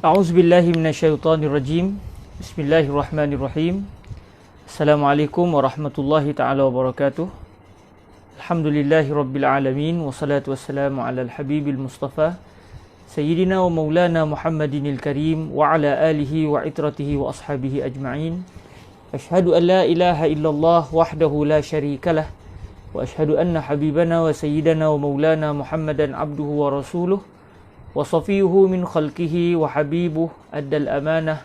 A'udzubillahi minasyaitonirrajim. Bismillahirrahmanirrahim. Assalamualaikum warahmatullahi taala wabarakatuh. Alhamdulillahi rabbil alamin wassalatu wassalamu ala al-habibil mustafa sayyidina wa maulana Muhammadinil karim wa ala alihi wa itratihi wa ashabihi ajma'in. Ashhadu an la ilaha illallah wahdahu la syarikalah wa ashhadu anna habibana wa sayyidana wa maulana Muhammadan abduhu wa rasuluh وصفيه من خلقه وحبيبه أدى الأمانة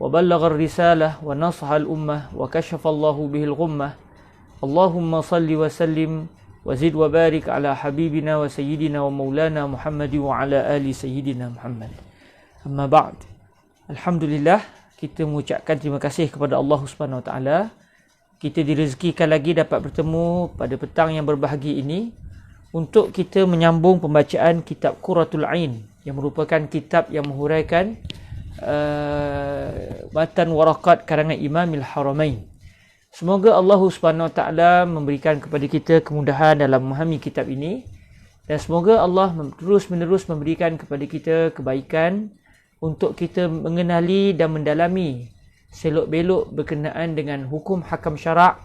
وبلغ الرسالة ونصح الأمة وكشف الله به الغمة اللهم صل وسلم وزد وبارك على حبيبنا وسيدنا ومولانا محمد وعلى آل سيدنا محمد. Amma ba'd. Alhamdulillah, kita mengucapkan terima kasih kepada Allah Subhanahu Wa Taala. Kita direzekikan lagi dapat bertemu pada petang yang berbahagia ini untuk kita menyambung pembacaan kitab Qurratul Ain yang merupakan kitab yang menghuraikan matan warakat karangan Imamil Haramain. Semoga Allah Subhanahu Wa Taala memberikan kepada kita kemudahan dalam memahami kitab ini dan semoga Allah terus-menerus memberikan kepada kita kebaikan untuk kita mengenali dan mendalami selok-belok berkenaan dengan hukum hakam syarak,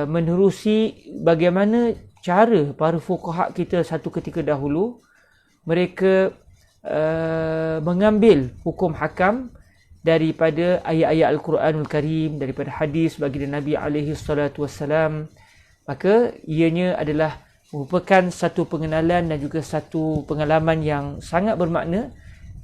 menerusi bagaimana cara para fuqaha kita satu ketika dahulu mereka mengambil hukum hakam daripada ayat-ayat Al-Quranul Karim, daripada hadis baginda Nabi alaihi salatu wassalam. Maka ianya adalah merupakan satu pengenalan dan juga satu pengalaman yang sangat bermakna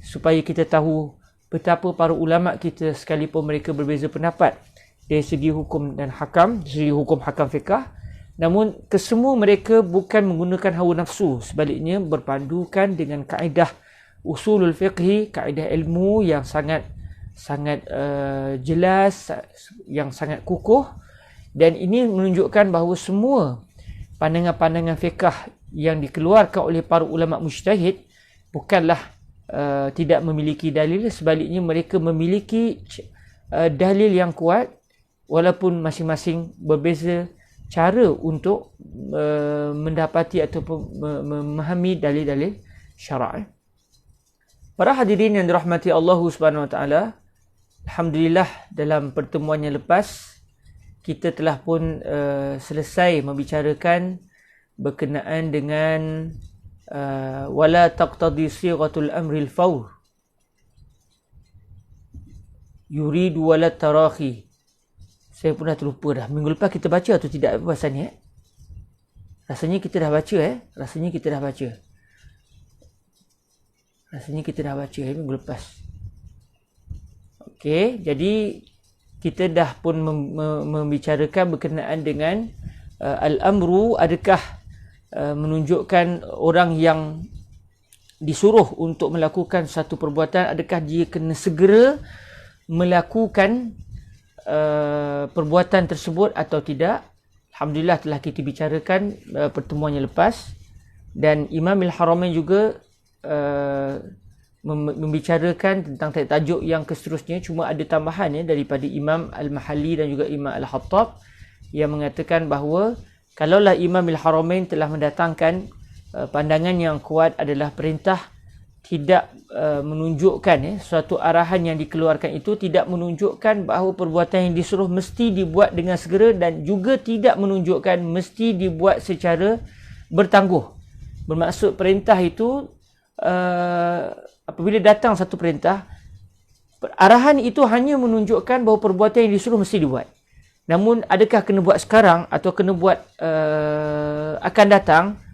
supaya kita tahu betapa para ulama kita sekalipun mereka berbeza pendapat dari segi hukum dan hakam, dari segi hukum hakam fiqah, namun kesemua mereka bukan menggunakan hawa nafsu, sebaliknya berpandukan dengan kaedah usulul fiqhi, kaedah ilmu yang sangat jelas, yang sangat kukuh, dan ini menunjukkan bahawa semua pandangan-pandangan fiqh yang dikeluarkan oleh para ulama mujtahid bukanlah tidak memiliki dalil, sebaliknya mereka memiliki dalil yang kuat walaupun masing-masing berbeza cara untuk mendapati ataupun memahami dalil-dalil syarak. Para hadirin yang dirahmati Allah Subhanahu Wa Taala, alhamdulillah dalam pertemuan yang lepas kita telah pun selesai membicarakan berkenaan dengan wala taqtadi sighatul amri al-fawr yuridu wala tarahi. Saya pun dah terlupa dah. Minggu lepas kita baca atau tidak pasal ni? Rasanya kita dah baca Rasanya kita dah baca minggu lepas. Okey, jadi kita dah pun membicarakan berkenaan dengan al-amru, adakah menunjukkan orang yang disuruh untuk melakukan satu perbuatan, adakah dia kena segera melakukan perbuatan tersebut atau tidak. Alhamdulillah telah kita bicarakan pertemuan yang lepas, dan Imamil Haramain juga membicarakan tentang tajuk yang seterusnya, cuma ada tambahan daripada Imam Al-Mahalli dan juga Imam Al-Khattab yang mengatakan bahawa kalaulah Imamil Haramain telah mendatangkan pandangan yang kuat adalah perintah tidak menunjukkan suatu arahan yang dikeluarkan itu tidak menunjukkan bahawa perbuatan yang disuruh mesti dibuat dengan segera, dan juga tidak menunjukkan mesti dibuat secara bertangguh. Bermaksud perintah itu apabila datang satu perintah, arahan itu hanya menunjukkan bahawa perbuatan yang disuruh mesti dibuat. Namun adakah kena buat sekarang atau kena buat akan datang,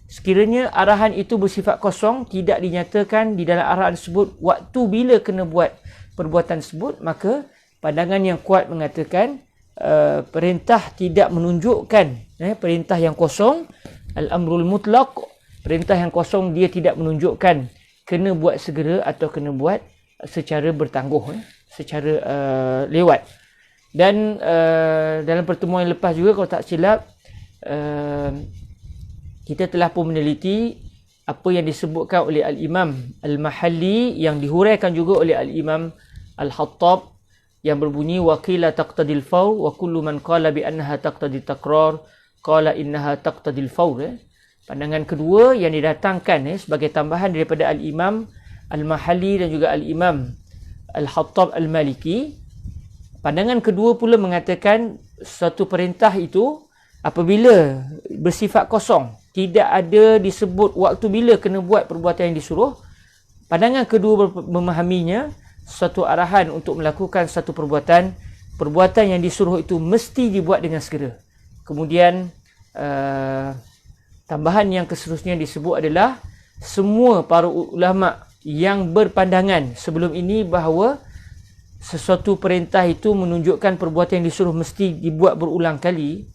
sekiranya arahan itu bersifat kosong, tidak dinyatakan di dalam arahan tersebut waktu bila kena buat perbuatan tersebut, maka pandangan yang kuat mengatakan perintah tidak menunjukkan perintah yang kosong, al-amrul mutlaq, perintah yang kosong dia tidak menunjukkan kena buat segera atau kena buat secara bertangguh, secara lewat. Dan dalam pertemuan yang lepas juga kalau tak silap, kita telah pun meneliti apa yang disebutkan oleh Al-Imam Al-Mahalli yang dihuraikan juga oleh Al-Imam Al-Khattab yang berbunyi wa qila taqtadil fawr wa kullu man qala bi annaha taqtadi takrar qala innaha taqtadil fawr. Pandangan kedua yang didatangkan sebagai tambahan daripada Al-Imam Al-Mahalli dan juga Al-Imam Al-Khattab Al-Maliki. Pandangan kedua pula mengatakan suatu perintah itu apabila bersifat kosong, tidak ada disebut waktu bila kena buat perbuatan yang disuruh. Pandangan kedua memahaminya suatu arahan untuk melakukan satu perbuatan yang disuruh itu mesti dibuat dengan segera. Kemudian tambahan yang seterusnya disebut adalah semua para ulama yang berpandangan sebelum ini bahawa sesuatu perintah itu menunjukkan perbuatan yang disuruh mesti dibuat berulang kali,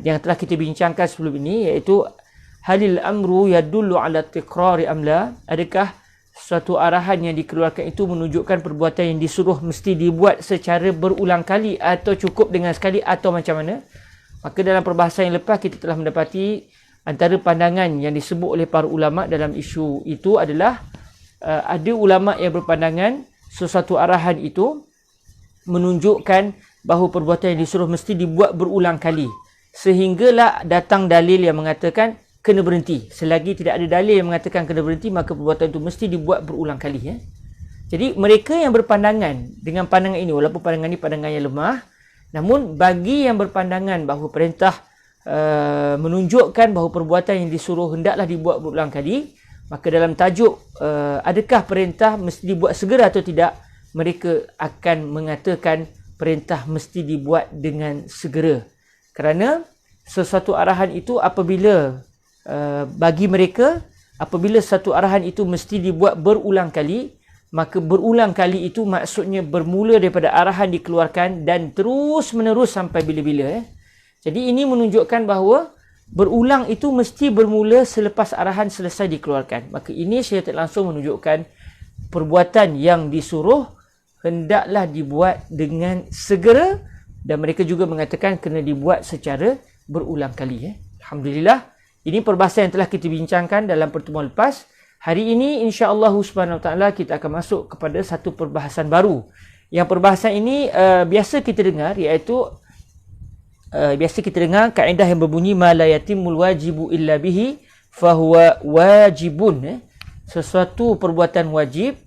yang telah kita bincangkan sebelum ini, iaitu halil amru yadullu ala tikrari amla, adakah suatu arahan yang dikeluarkan itu menunjukkan perbuatan yang disuruh mesti dibuat secara berulang kali atau cukup dengan sekali atau macam mana. Maka dalam perbahasan yang lepas kita telah mendapati antara pandangan yang disebut oleh para ulama dalam isu itu adalah ada ulama yang berpandangan sesuatu arahan itu menunjukkan bahawa perbuatan yang disuruh mesti dibuat berulang kali, sehinggalah datang dalil yang mengatakan kena berhenti. Selagi tidak ada dalil yang mengatakan kena berhenti, maka perbuatan itu mesti dibuat berulang kali. Jadi mereka yang berpandangan dengan pandangan ini, walaupun pandangan ini pandangan yang lemah, namun bagi yang berpandangan bahawa perintah menunjukkan bahawa perbuatan yang disuruh hendaklah dibuat berulang kali, maka dalam tajuk adakah perintah mesti dibuat segera atau tidak, mereka akan mengatakan perintah mesti dibuat dengan segera. Kerana sesuatu arahan itu apabila bagi mereka, apabila satu arahan itu mesti dibuat berulang kali, maka berulang kali itu maksudnya bermula daripada arahan dikeluarkan dan terus menerus sampai bila-bila. Jadi ini menunjukkan bahawa berulang itu mesti bermula selepas arahan selesai dikeluarkan. Maka ini secara langsung menunjukkan perbuatan yang disuruh hendaklah dibuat dengan segera, dan mereka juga mengatakan kena dibuat secara berulang kali. Alhamdulillah, ini perbahasan yang telah kita bincangkan dalam pertemuan lepas. Hari ini insya-Allah subhanahu wa taala kita akan masuk kepada satu perbahasan baru. Yang perbahasan ini biasa kita dengar, iaitu kaedah yang berbunyi ma la yatimul wajibu illa bihi fahuwa wajibun. Sesuatu perbuatan wajib,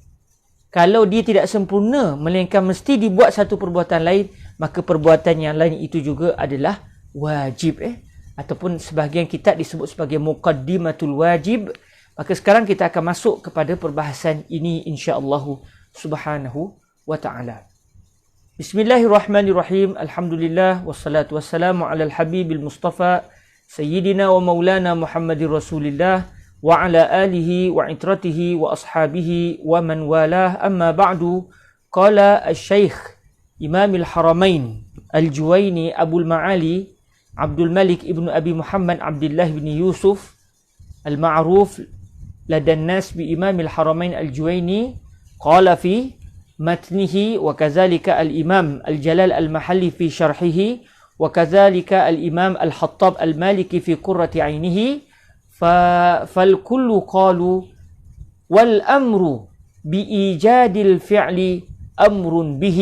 kalau dia tidak sempurna melainkan mesti dibuat satu perbuatan lain, maka perbuatan yang lain itu juga adalah wajib. Ataupun sebahagian kitab disebut sebagai muqaddimatul wajib. Maka sekarang kita akan masuk kepada perbahasan ini insya-Allah subhanahu wa ta'ala. Bismillahirrahmanirrahim. Alhamdulillah wassalatu wassalamu ala al-habibil mustafa sayyidina wa maulana Muhammadir Rasulillah wa ala alihi wa itratihi wa ashabihi wa man walah, amma ba'du. Qala al-Syaikh Imam al-Haramain al-Juwaini Abul Ma'ali Abdul Malik ibn Abi Muhammad Abdullah bin Yusuf al-ma'ruf ladan nas bi Imam al-Haramain al-Juwaini, qala fi matnihi wa kadzalika al-Imam al-Jalal al-Mahalli fi syarhihi wa kadzalika al-Imam al-Khattab al-Maliki fi qurrati 'ainihi, فالكل قالوا والأمر بإيجاد الفعل أمر به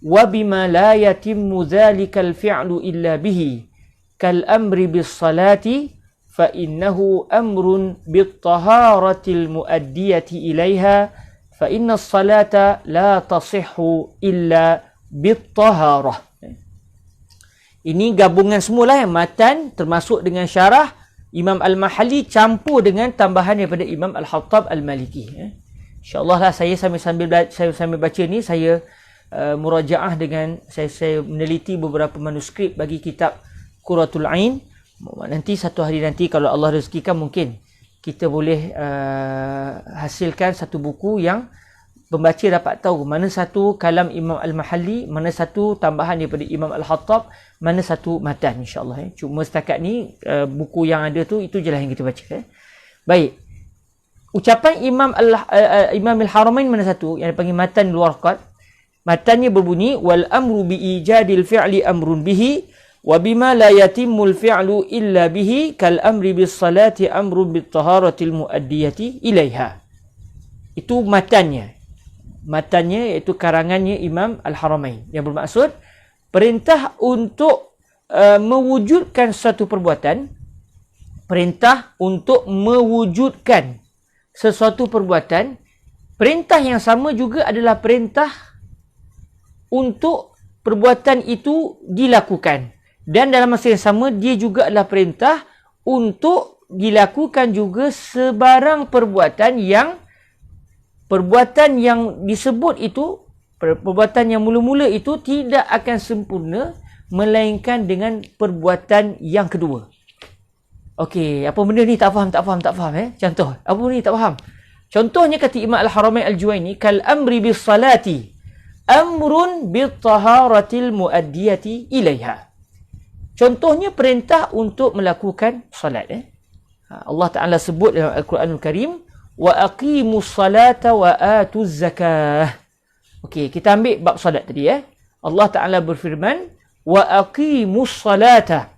وبما لا يتم ذلك الفعل إلا به كالأمر بالصلاة فإنه أمر بالطهارة المؤدية إليها فإن الصلاة لا تصح إلا بالطهارة. Ini gabungan semula yang matan termasuk dengan syarah Imam Al-Mahalli campur dengan tambahan daripada Imam Al-Khattab Al-Maliki. InsyaAllah lah saya sambil baca ni, saya murajaah dengan, saya meneliti beberapa manuskrip bagi kitab Qurratul Ain. Nanti satu hari nanti kalau Allah rezekikan, mungkin kita boleh hasilkan satu buku yang pembaca dapat tahu mana satu kalam Imam Al-Mahalli, mana satu tambahan daripada Imam Al-Khattab, mana satu matan, insyaAllah. Cuma setakat ni buku yang ada tu, itu je lah yang kita baca. Baik, ucapan Imam Al-Haramain mana satu yang dipanggil matan luar qad. Matannya berbunyi wal amru bi ijadil fi'li amrun bihi wa bima la yatimmul fi'lu illa bihi kal amri bis salati amrun bit taharatil muaddiyati ilaiha. Itu matannya iaitu karangannya Imam Al-Haramain, yang bermaksud perintah untuk mewujudkan satu perbuatan, perintah untuk mewujudkan sesuatu perbuatan perintah yang sama juga adalah perintah untuk perbuatan itu dilakukan. Dan dalam masa yang sama, dia juga adalah perintah untuk dilakukan juga sebarang perbuatan yang disebut itu, perbuatan yang mula-mula itu tidak akan sempurna melainkan dengan perbuatan yang kedua. Okey, apa benda ni tak faham Contoh, apa benda ni tak faham? Contohnya kata Imam Al-Haramain Al-Juwaini, kal amri bis salati amrun bit taharatil muaddiyati ilaiha. Contohnya perintah untuk melakukan salat. Allah Ta'ala sebut dalam Al-Quranul Karim, wa aqimus salata wa atuz zakah. Okey, kita ambil bab salat tadi. Allah Ta'ala berfirman, wa aqimus salata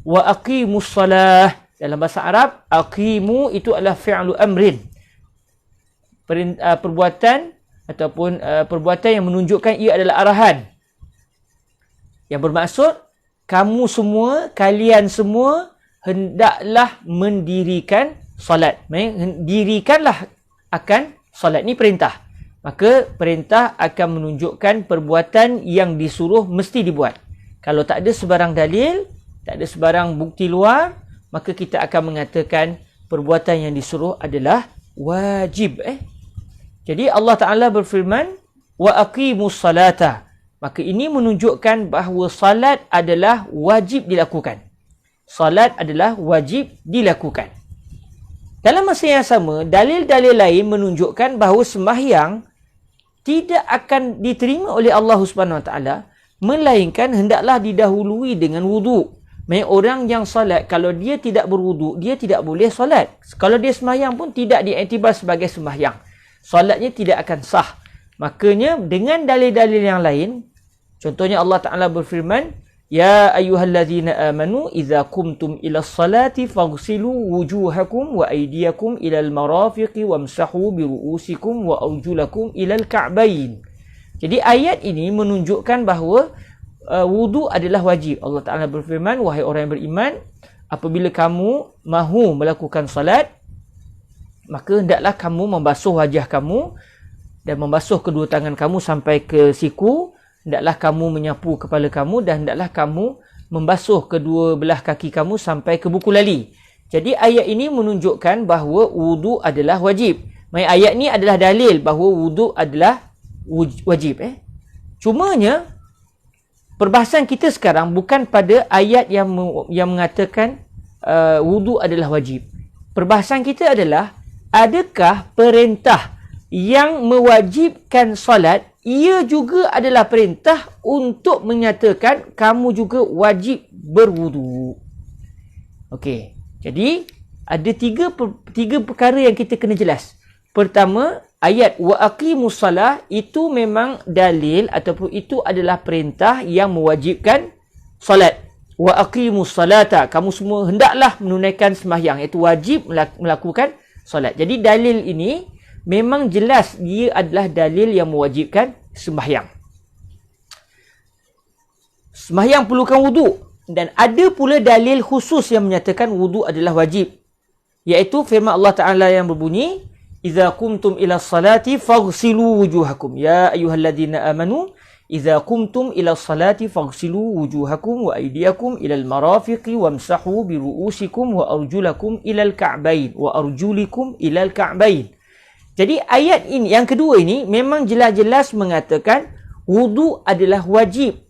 wa aqimus salah. Dalam bahasa Arab, aqimu itu adalah fi'lu amrin. Perbuatan ataupun perbuatan yang menunjukkan ia adalah arahan. Yang bermaksud, kalian semua hendaklah mendirikan solat. Dirikanlah akan solat. Ini perintah. Maka perintah akan menunjukkan perbuatan yang disuruh mesti dibuat. Kalau tak ada sebarang dalil, tak ada sebarang bukti luar, maka kita akan mengatakan perbuatan yang disuruh adalah wajib. Jadi Allah Ta'ala berfirman, wa aqimus salata. Maka ini menunjukkan bahawa salat adalah wajib dilakukan. Salat adalah wajib dilakukan. Dalam masa yang sama, dalil-dalil lain menunjukkan bahawa sembahyang tidak akan diterima oleh Allah Subhanahu Wa Taala melainkan hendaklah didahului dengan wudu. Maksudnya orang yang salat, kalau dia tidak berwudu, dia tidak boleh salat. Kalau dia sembahyang pun tidak diiktibar sebagai sembahyang. Salatnya tidak akan sah. Makanya dengan dalil-dalil yang lain, contohnya Allah Ta'ala berfirman, ya ayyuhallazina amanu idza qumtum ilas salati faghsilu wujuhakum wa aydiyakum ilal marafiqi wamsahu bi ru'usikum wa arjulakum ilal ka'bain. Jadi ayat ini menunjukkan bahawa wudu adalah wajib. Allah Ta'ala berfirman, wahai orang yang beriman, apabila kamu mahu melakukan salat, maka hendaklah kamu membasuh wajah kamu dan membasuh kedua tangan kamu sampai ke siku. Hendaklah kamu menyapu kepala kamu dan hendaklah kamu membasuh kedua belah kaki kamu sampai ke buku lali. Jadi ayat ini menunjukkan bahawa wudu adalah wajib. Ayat ini adalah dalil bahawa wudu adalah wajib. Cumanya, perbahasan kita sekarang bukan pada ayat yang mengatakan wudu adalah wajib. Perbahasan kita adalah, adakah perintah yang mewajibkan solat, ia juga adalah perintah untuk menyatakan kamu juga wajib berwudu. Okey. Jadi, ada tiga perkara yang kita kena jelas. Pertama, ayat wa aqimus salah itu memang dalil ataupun itu adalah perintah yang mewajibkan solat. Wa aqimus salata, kamu semua hendaklah menunaikan sembahyang, iaitu wajib melakukan solat. Jadi dalil ini memang jelas dia adalah dalil yang mewajibkan sembahyang. Sembahyang perlukan wudu, dan ada pula dalil khusus yang menyatakan wudu adalah wajib, iaitu firman Allah Ta'ala yang berbunyi, idza qumtum ila salati faghsilu wujuhakum ya ayyuhalladzina amanu idza qumtum ila salati faghsilu wujuhakum wa aydiyakum ila al-marafiqi wamsahu bi ru'usikum wa arjulakum ila al-ka'bain wa arjulikum ila al-ka'bain. Jadi ayat ini yang kedua ini memang jelas-jelas mengatakan wudu adalah wajib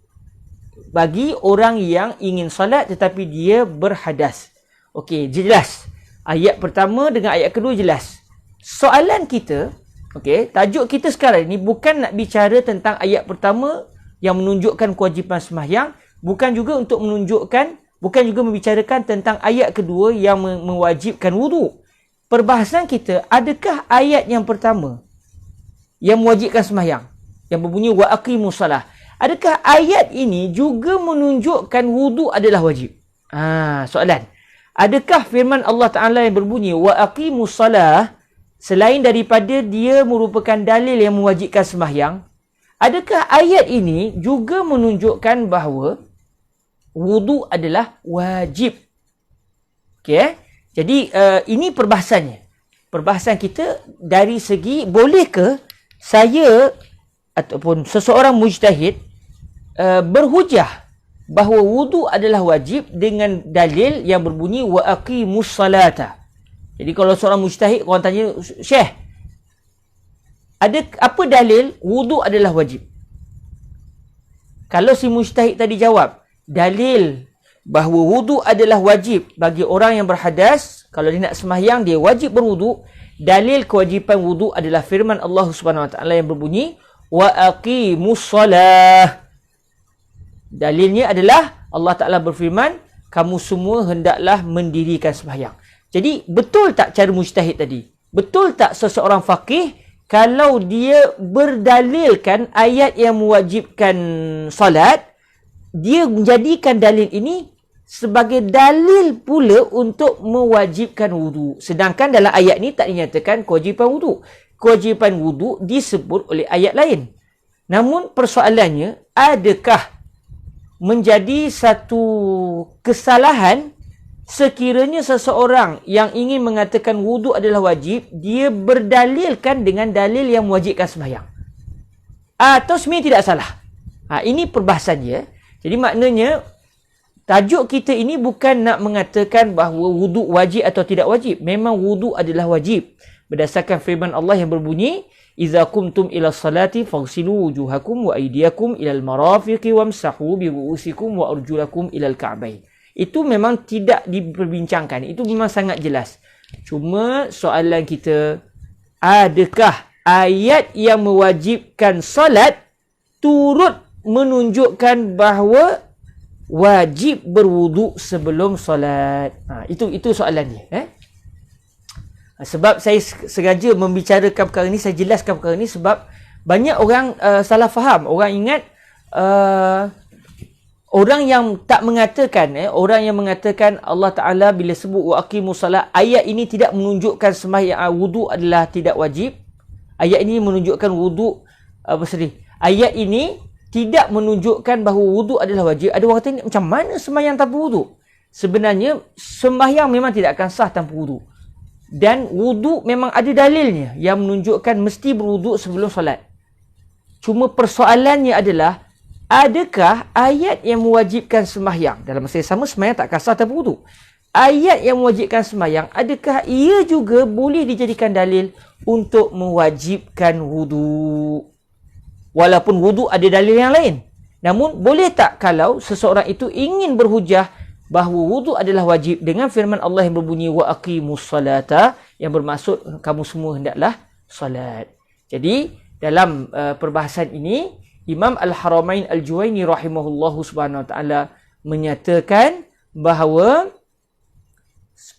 bagi orang yang ingin salat tetapi dia berhadas. Okey, jelas. Ayat pertama dengan ayat kedua jelas. Soalan kita, okey, tajuk kita sekarang ni bukan nak bicara tentang ayat pertama yang menunjukkan kewajipan sembahyang, bukan juga membicarakan tentang ayat kedua yang mewajibkan wudu. Perbahasan kita, adakah ayat yang pertama yang mewajibkan sembahyang, yang berbunyi wa aqimus salah, adakah ayat ini juga menunjukkan wudu adalah wajib? Soalan. Adakah firman Allah Ta'ala yang berbunyi wa aqimus salah, selain daripada dia merupakan dalil yang mewajibkan sembahyang, adakah ayat ini juga menunjukkan bahawa wudu adalah wajib? Okey, jadi ini perbahasannya. perbahasan kita dari segi bolehkah saya ataupun seseorang mujtahid berhujah bahawa wudu adalah wajib dengan dalil yang berbunyi wa aqimus salata. Jadi kalau seorang mujtahid, orang tanya, Syekh, ada apa dalil wudu adalah wajib? Kalau si mujtahid tadi jawab, dalil bahawa wudu adalah wajib bagi orang yang berhadas, kalau dia nak sembahyang dia wajib berwudu. Dalil kewajipan wudu adalah firman Allah Subhanahu Wa Taala yang berbunyi wa aqimus salah. Dalilnya adalah Allah Taala berfirman, kamu semua hendaklah mendirikan sembahyang. Jadi betul tak cara mujtahid tadi? Betul tak seseorang faqih kalau dia berdalilkan ayat yang mewajibkan salat, dia menjadikan dalil ini sebagai dalil pula untuk mewajibkan wudu. Sedangkan dalam ayat ni tak dinyatakan kewajipan wudu. Kewajipan wudu disebut oleh ayat lain. Namun persoalannya, adakah menjadi satu kesalahan sekiranya seseorang yang ingin mengatakan wudu adalah wajib, dia berdalilkan dengan dalil yang mewajibkan sembahyang? Atau sebenarnya tidak salah? Ini perbahasan dia. Jadi maknanya, tajuk kita ini bukan nak mengatakan bahawa wudu wajib atau tidak wajib. Memang wudu adalah wajib. Berdasarkan firman Allah yang berbunyi, "Idza qumtum ila salati faghsilu wujuhakum wa aydiyakum ila al-marafiqi wamsahu bi ru'usikum wa arjulakum ila al-ka'bayn." Itu memang tidak diperbincangkan. Itu memang sangat jelas. Cuma soalan kita, adakah ayat yang mewajibkan salat turut menunjukkan bahawa wajib berwudu sebelum solat? Itu soalan dia. Sebab saya sengaja membicarakan perkara ni, saya jelaskan perkara ni sebab banyak orang salah faham. Orang ingat orang yang tak mengatakan, orang yang mengatakan Allah Ta'ala bila sebut wa aqimus salat, ayat ini tidak menunjukkan sembahyang wudu adalah tidak wajib. Ayat ini menunjukkan wudu ayat ini tidak menunjukkan bahawa wudu adalah wajib. Ada orang tanya, macam mana sembahyang tanpa wudu? Sebenarnya sembahyang memang tidak akan sah tanpa wudu. Dan wudu memang ada dalilnya yang menunjukkan mesti berwudu sebelum solat. Cuma persoalannya adalah, adakah ayat yang mewajibkan sembahyang dalam masa yang sama sembahyang tak akan sah tanpa wudu? Ayat yang mewajibkan sembahyang, adakah ia juga boleh dijadikan dalil untuk mewajibkan wudu? Walaupun wudu ada dalil yang lain. Namun boleh tak kalau seseorang itu ingin berhujah bahawa wudu adalah wajib dengan firman Allah yang berbunyi wa aqimus salata, yang bermaksud kamu semua hendaklah salat. Jadi dalam perbahasan ini, Imam Al-Haramain Al-Juwaini rahimahullahu subhanahu wa ta'ala menyatakan bahawa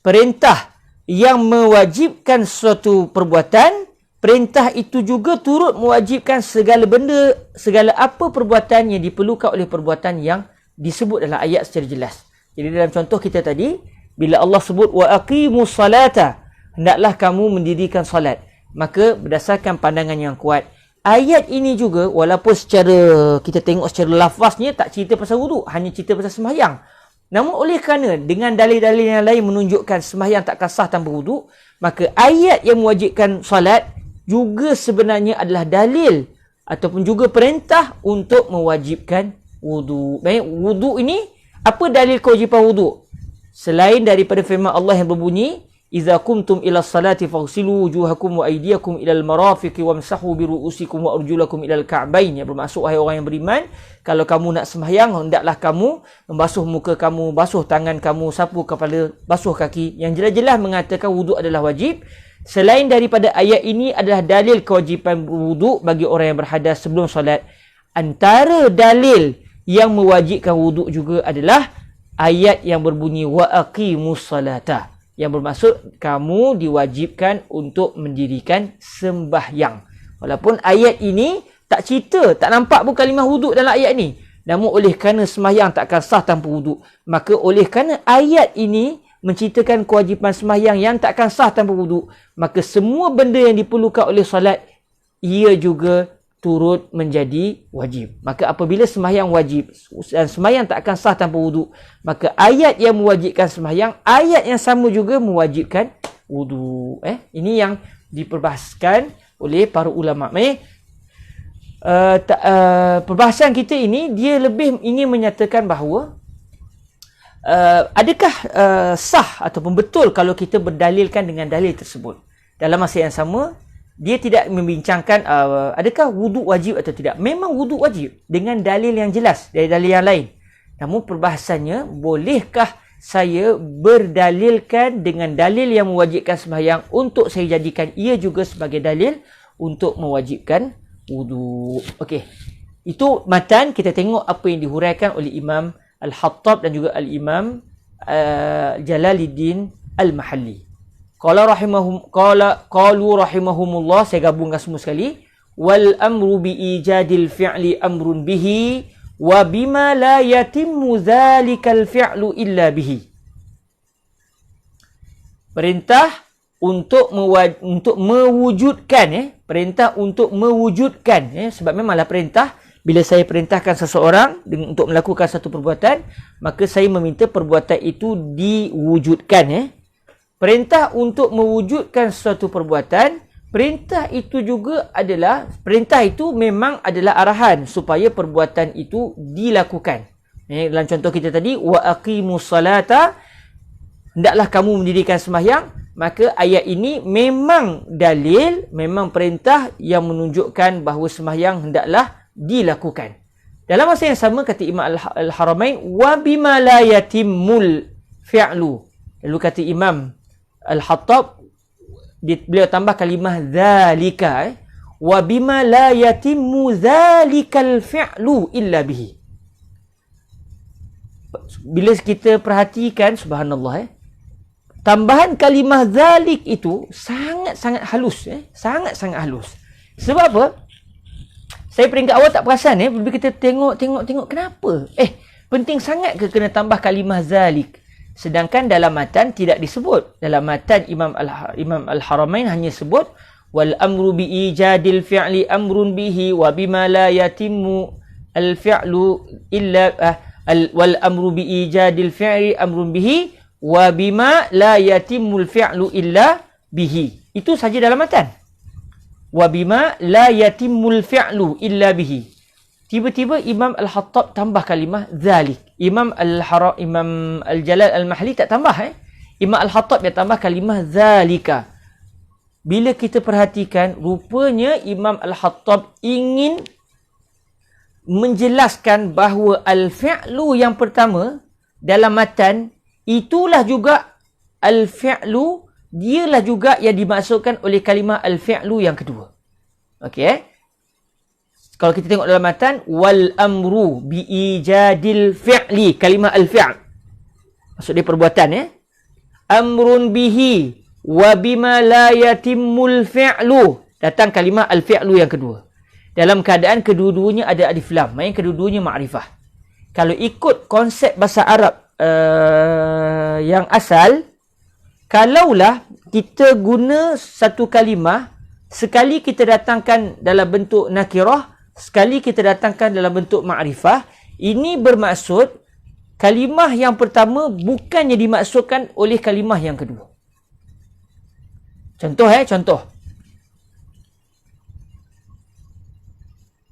perintah yang mewajibkan suatu perbuatan, perintah itu juga turut mewajibkan segala benda, segala apa perbuatan yang diperlukan oleh perbuatan yang disebut dalam ayat secara jelas. Jadi dalam contoh kita tadi, bila Allah sebut wa aqimus salata, hendaklah kamu mendirikan salat, maka berdasarkan pandangan yang kuat, ayat ini juga walaupun secara kita tengok secara lafaznya tak cerita pasal wudu, hanya cerita pasal sembahyang. Namun oleh kerana dengan dalil-dalil yang lain menunjukkan sembahyang takkan sah tanpa wudu, maka ayat yang mewajibkan salat juga sebenarnya adalah dalil ataupun juga perintah untuk mewajibkan wudu. Baik, wudu ini, apa dalil kewajipan wudu? Selain daripada firman Allah yang berbunyi, "Idza qumtum ila salati faghsilu wujuhakum wa aydiyakum ila al-marafiqi wamsahu bi ru'usikum wa arjulakum ila al-ka'bayn." Yang bermaksud, wahai orang yang beriman, kalau kamu nak sembahyang, hendaklah kamu membasuh muka kamu, basuh tangan kamu, sapu kepala, basuh kaki. Yang jelas-jelas mengatakan wudu adalah wajib. Selain daripada ayat ini adalah dalil kewajipan wudu bagi orang yang berhadas sebelum solat. Antara dalil yang mewajibkan wudu juga adalah ayat yang berbunyi wa aqimus salata, yang bermaksud kamu diwajibkan untuk mendirikan sembahyang. Walaupun ayat ini tak cerita, tak nampak pun kalimah wudu dalam ayat ini. Namun oleh kerana sembahyang takkan sah tanpa wudu, maka oleh kerana ayat ini menceritakan kewajipan sembahyang yang takkan sah tanpa wudu, maka semua benda yang diperlukan oleh solat, ia juga turut menjadi wajib. Maka apabila sembahyang wajib dan sembahyang tak akan sah tanpa wudu, maka ayat yang mewajibkan sembahyang, ayat yang sama juga mewajibkan wudu. Ini yang diperbahaskan oleh para ulama. Perbahasan kita ini dia lebih ingin menyatakan bahawa adakah sah ataupun betul kalau kita berdalilkan dengan dalil tersebut. Dalam masa yang sama, dia tidak membincangkan adakah wuduk wajib atau tidak. Memang wuduk wajib dengan dalil yang jelas dari dalil yang lain. Namun perbahasannya, bolehkah saya berdalilkan dengan dalil yang mewajibkan sembahyang untuk saya jadikan ia juga sebagai dalil untuk mewajibkan wuduk. Okey. Itu matan, kita tengok apa yang dihuraikan oleh Imam Al-Hattab dan juga Al-Imam Jalaluddin Al-Mahalli. Qalu rahimahumullah, saya gabungkan semua sekali. Wal amru bi ijadil fi'li amrun bihi wa bima la yatimmu dhalikal fi'lu illa bihi. Perintah untuk mewujudkan, perintah untuk mewujudkan, sebab memanglah perintah, bila saya perintahkan seseorang untuk melakukan satu perbuatan, maka saya meminta perbuatan itu diwujudkan. Perintah untuk mewujudkan suatu perbuatan, perintah itu memang adalah arahan supaya perbuatan itu dilakukan. Dalam contoh kita tadi, wa aqimus salata, hendaklah kamu mendirikan sembahyang. Maka ayat ini memang dalil, memang perintah yang menunjukkan bahawa sembahyang hendaklah dilakukan. Dalam masa yang sama, kata Imam Al-Haramain, wa bima la yatimmul fi'lu. Lalu kata Imam Al-Hattab, beliau tambah kalimah zalika, wa bima la yatimmu zalikal fi'lu illa bihi. Bila kita perhatikan, subhanallah, tambahan kalimah zalik itu sangat-sangat halus, sangat-sangat halus. Sebab apa? Saya peringkat awal tak perasan, bila kita tengok kenapa? Penting sangat ke kena tambah kalimah zalik? Sedangkan dalam matan tidak disebut. Dalam matan Imam Al-Haramain hanya sebut wal amru bi ijadil fi'li amrun bihi wa bima la yatimmu al fi'lu illa wal amru bi ijadil fi'li amrun bihi wa bima la yatimmu al fi'lu illa bihi. Itu saja dalam matan. Wa bima la yatimmu al fi'lu illa bihi. Tiba-tiba Imam Al-Hattab tambah kalimah zalik. Imam Al-Jalal Al-Mahalli tak tambah. Imam Al-Hattab dia tambah kalimah zalika. Bila kita perhatikan, rupanya Imam Al-Hattab ingin menjelaskan bahawa al-fi'lu yang pertama dalam matan, itulah juga al-fi'lu, dialah juga yang dimaksudkan oleh kalimah al-fi'lu yang kedua. Okey. Kalau kita tengok dalam matan, wal amru bi ijadil fi'li, kalimah al-fi'l, maksud dia perbuatan, amrun bihi wa bima la yatimmul fi'lu, datang kalimah al-fi'lu yang kedua. Dalam keadaan kedua-duanya ada alif lam, maksudnya kedua-duanya ma'rifah. Kalau ikut konsep bahasa Arab yang asal, kalaulah kita guna satu kalimah, sekali kita datangkan dalam bentuk nakirah, sekali kita datangkan dalam bentuk ma'rifah, ini bermaksud kalimah yang pertama bukannya dimaksudkan oleh kalimah yang kedua. Contoh.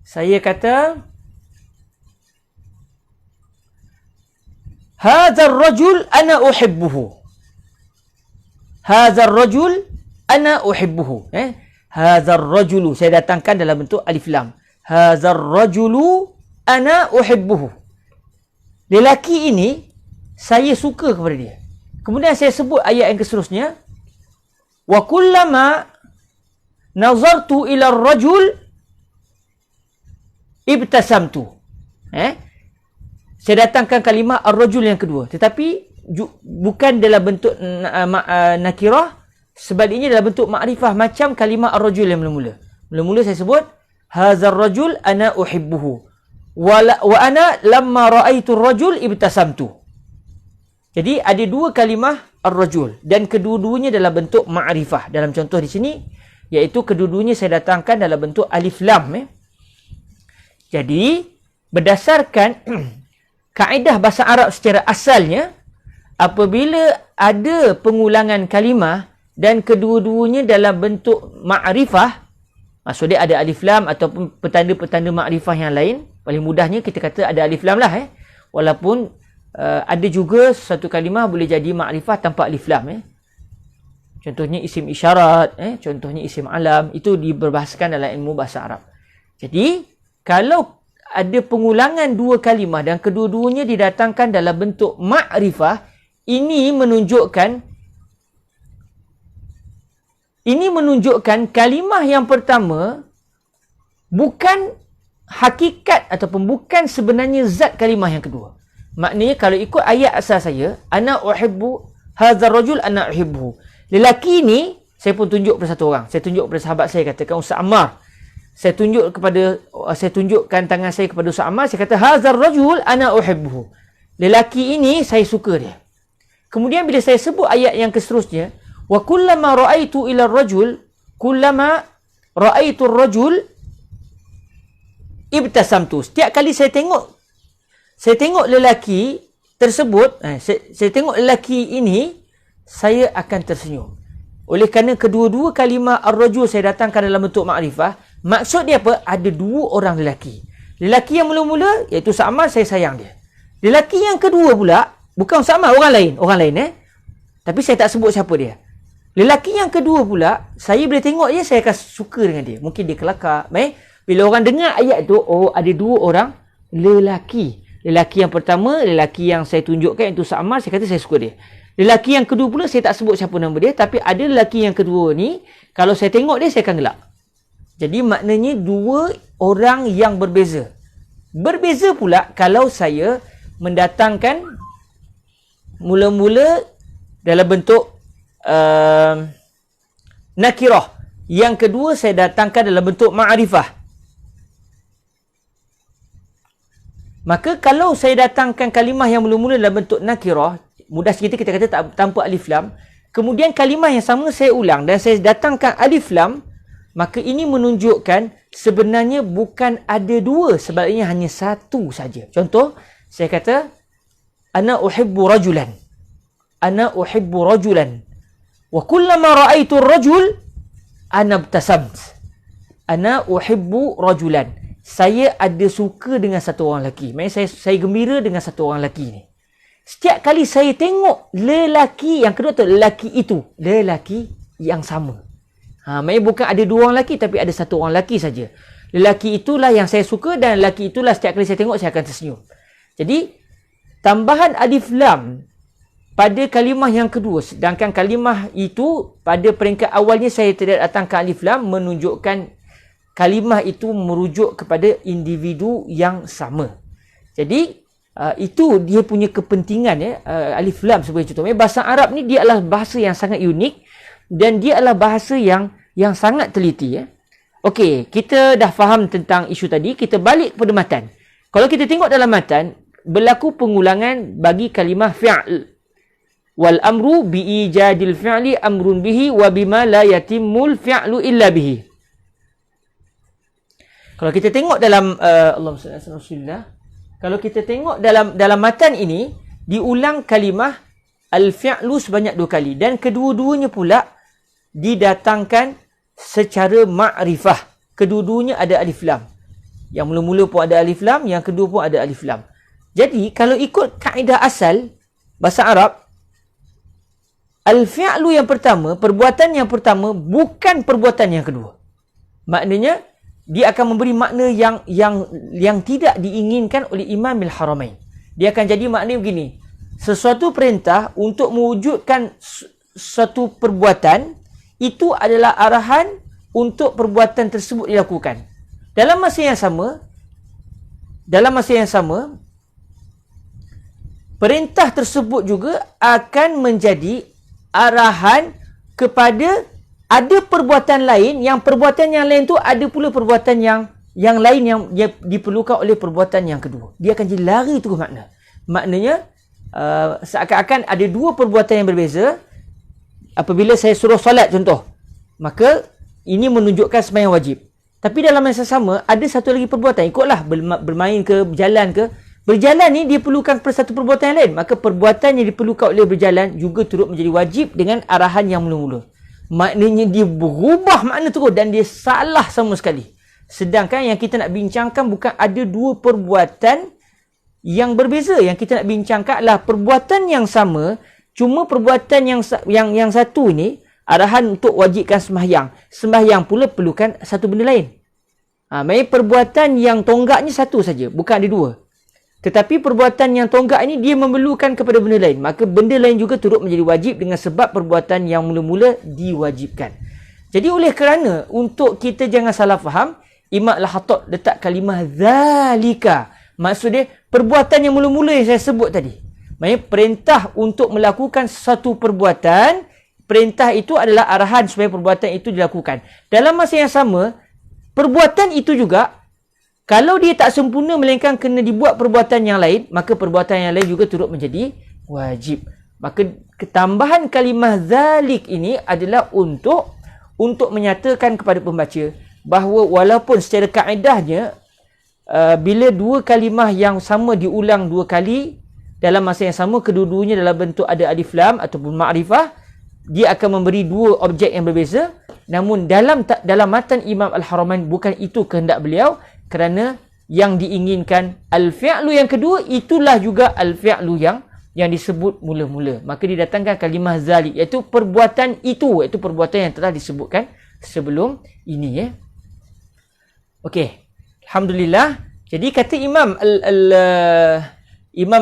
Saya kata, hadzal rajul ana uhibbuhu. Hadzal rajul ana uhibbuhu. Hadzal rajulu, saya datangkan dalam bentuk alif lam. Hadzal rajulu ana uhibbuhu. Lelaki ini saya suka kepada dia. Kemudian saya sebut ayat yang seterusnya, wa kullama nazartu ila ar-rajul ibtasamtu. Saya datangkan kalimah ar-rajul yang kedua, tetapi bukan dalam bentuk nakirah, sebaliknya dalam bentuk ma'rifah, macam kalimah ar-rajul yang mula-mula. Mula-mula saya sebut hadzal rajul ana uhibbuhu wa ana lamma raaitu ar-rajul ibtasamtu. Jadi ada dua kalimah ar-rajul dan kedua-duanya dalam bentuk ma'rifah. Dalam contoh di sini, iaitu kedua-duanya saya datangkan dalam bentuk alif lam. Jadi berdasarkan kaedah bahasa Arab secara asalnya, apabila ada pengulangan kalimah dan kedua-duanya dalam bentuk ma'rifah. Maksud dia ada alif lam ataupun petanda-petanda ma'rifah yang lain. Paling mudahnya kita kata ada alif lam lah. Walaupun ada juga satu kalimah boleh jadi ma'rifah tanpa alif lam. Contohnya isim isyarat, contohnya isim alam. Itu diberbahasakan dalam ilmu bahasa Arab. Jadi, kalau ada pengulangan dua kalimah dan kedua-duanya didatangkan dalam bentuk ma'rifah, ini menunjukkan kalimah yang pertama bukan hakikat ataupun bukan sebenarnya zat kalimah yang kedua. Maknanya kalau ikut ayat asal saya, ana uhibbu hadzal rajul ana uhibbu. Lelaki ni saya pun tunjuk kepada satu orang. Saya tunjuk kepada sahabat saya, katakan Ustaz Ammar. Saya tunjukkan tangan saya kepada Ustaz Ammar, saya kata hadzal rajul ana uhibbu. Lelaki ini saya suka dia. Kemudian bila saya sebut ayat yang seterusnya, wa kullama ra'aitu ila ar-rajul kullama ra'aitu ar-rajul ibtasamtu. Setiap kali saya tengok lelaki tersebut, saya tengok lelaki ini, saya akan tersenyum. Oleh kerana kedua-dua kalimah ar-rajul saya datangkan dalam bentuk makrifah, maksud dia apa? Ada dua orang lelaki. Lelaki yang mula-mula iaitu Ustaz Ammar, saya sayang dia. Lelaki yang kedua pula bukan Ustaz Ammar, orang lain tapi saya tak sebut siapa dia. Lelaki yang kedua pula, saya boleh tengok dia, saya akan suka dengan dia. Mungkin dia kelakar. Bila orang dengar ayat tu, ada dua orang lelaki. Lelaki yang pertama, lelaki yang saya tunjukkan itu Ustaz Ammar, saya kata saya suka dia. Lelaki yang kedua pula, saya tak sebut siapa nama dia, tapi ada lelaki yang kedua ni, kalau saya tengok dia, saya akan gelak. Jadi maknanya dua orang yang berbeza. Berbeza pula kalau saya mendatangkan mula-mula dalam bentuk nakirah. Yang kedua saya datangkan dalam bentuk ma'rifah. Maka kalau saya datangkan kalimah yang mula-mula dalam bentuk nakirah, mudah sikit kita kata tanpa alif lam, kemudian kalimah yang sama saya ulang dan saya datangkan alif lam, maka ini menunjukkan sebenarnya bukan ada dua, sebaliknya hanya satu saja. Contoh, saya kata ana uhibbu rajulan. Ana uhibbu rajulan. Wa kullama ra'aitu ar-rajul ana ibtasamt. Ana uhibbu rajulan. Saya ada suka dengan satu orang lelaki. Maksudnya saya gembira dengan satu orang lelaki ni. Setiap kali saya tengok lelaki yang kedua tu, lelaki itu, lelaki yang sama. Maksudnya bukan ada dua orang lelaki tapi ada satu orang lelaki saja. Lelaki itulah yang saya suka dan lelaki itulah setiap kali saya tengok saya akan tersenyum. Jadi tambahan alif lam pada kalimah yang kedua, sedangkan kalimah itu pada peringkat awalnya saya tidak datangkan alif lam, menunjukkan kalimah itu merujuk kepada individu yang sama. Jadi itu dia punya kepentingan alif lam sebagai contoh. Bahasa Arab ni dia adalah bahasa yang sangat unik dan dia adalah bahasa yang sangat teliti. Okey, kita dah faham tentang isu tadi, kita balik kepada matan. Kalau kita tengok dalam matan, berlaku pengulangan bagi kalimah fi'l. Wal amru bi ijadil fi'li amrun bihi wa bima la yatimmul fi'lu illa bihi. Kalau kita tengok dalam Allahumma salli ala Rasulillah, kalau kita tengok dalam matan ini diulang kalimah al-fi'lu sebanyak 2 kali dan kedua-duanya pula didatangkan secara ma'rifah. Kedua-duanya ada alif lam. Yang mula-mula pun ada alif lam, yang kedua pun ada alif lam. Jadi kalau ikut kaedah asal bahasa Arab, al-fi'lu yang pertama, perbuatan yang pertama bukan perbuatan yang kedua. Maknanya dia akan memberi makna yang tidak diinginkan oleh Imamul Haramain. Dia akan jadi makna begini. Sesuatu perintah untuk mewujudkan suatu perbuatan itu adalah arahan untuk perbuatan tersebut dilakukan. Dalam masa yang sama, perintah tersebut juga akan menjadi arahan kepada ada perbuatan lain, yang perbuatan yang lain tu ada pula perbuatan yang lain yang diperlukan oleh perbuatan yang kedua. Dia akan jadi lari terus makna. Maknanya seakan-akan ada dua perbuatan yang berbeza. Apabila saya suruh solat contoh, maka ini menunjukkan sembahyang wajib. Tapi dalam masa sama ada satu lagi perbuatan, ikutlah bermain ke, berjalan ke. Berjalan ni dia perlukan satu perbuatan yang lain, maka perbuatan yang diperlukan oleh berjalan juga turut menjadi wajib dengan arahan yang mula-mula. maknanya dia berubah makna terus dan dia salah sama sekali. Sedangkan yang kita nak bincangkan bukan ada dua perbuatan yang berbeza. Yang kita nak bincangkan adalah perbuatan yang sama, cuma perbuatan yang satu ni arahan untuk wajibkan sembahyang. Sembahyang pula perlukan satu benda lain. Maksudnya perbuatan yang tonggaknya satu saja, bukan ada dua. Tetapi perbuatan yang tonggak ini dia memerlukan kepada benda lain. Maka benda lain juga turut menjadi wajib dengan sebab perbuatan yang mula-mula diwajibkan. Jadi oleh kerana untuk kita jangan salah faham, Imam Al-Khattab letak kalimah zalika. Maksudnya perbuatan yang mula-mula yang saya sebut tadi. Maksudnya perintah untuk melakukan satu perbuatan, perintah itu adalah arahan supaya perbuatan itu dilakukan. Dalam masa yang sama, perbuatan itu juga kalau dia tak sempurna melainkan kena dibuat perbuatan yang lain, maka perbuatan yang lain juga turut menjadi wajib. Maka ketambahan kalimah zalik ini adalah untuk menyatakan kepada pembaca bahawa walaupun secara kaedahnya bila dua kalimah yang sama diulang dua kali dalam masa yang sama, kedua-duanya dalam bentuk ada alif lam ataupun ma'rifah, dia akan memberi dua objek yang berbeza. Namun dalam matan Imam Al-Haramain bukan itu kehendak beliau, kerana yang diinginkan al-fi'lu yang kedua itulah juga al-fi'lu yang disebut mula-mula. Maka didatangkan kalimah zalik, iaitu perbuatan itu, iaitu perbuatan yang telah disebutkan sebelum ini. Okey, alhamdulillah. Jadi kata Imam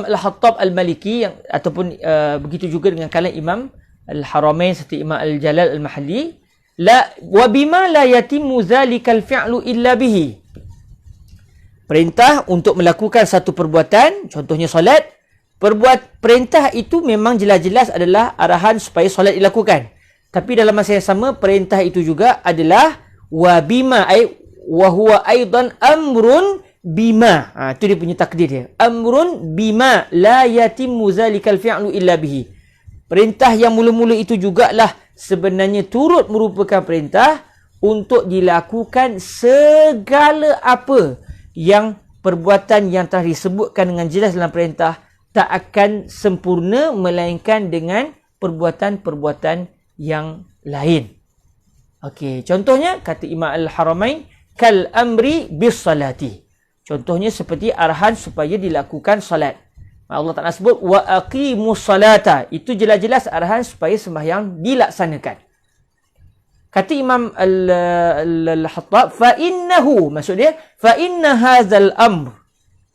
Al-Khattab Al-Maliki yang ataupun begitu juga dengan kalangan Imam Al-Haramain serta Imam Al-Jalal Al-Mahalli, la wa bima la yatimmu zalikal fi'lu illa bihi. Perintah untuk melakukan satu perbuatan, contohnya solat. Perintah itu memang jelas-jelas adalah arahan supaya solat dilakukan. Tapi dalam masa yang sama, perintah itu juga adalah wa bima wa huwa aidan amrun bima. Itu dia punya takdir dia. Amrun bima la yatimmu zalikal fi'lu illa bihi. Perintah yang mula-mula itu jugalah sebenarnya turut merupakan perintah untuk dilakukan segala apa yang perbuatan yang telah disebutkan dengan jelas dalam perintah tak akan sempurna melainkan dengan perbuatan-perbuatan yang lain. Okey, contohnya kata Imam Al-Haramain, kal amri bis salati. Contohnya seperti arahan supaya dilakukan salat. Allah Ta'ala sebut wa aqimus salata. Itu jelas-jelas arahan supaya sembahyang dilaksanakan. Kata Imam Al-Khattab, fa innahu, maksud dia fa inna hadzal amr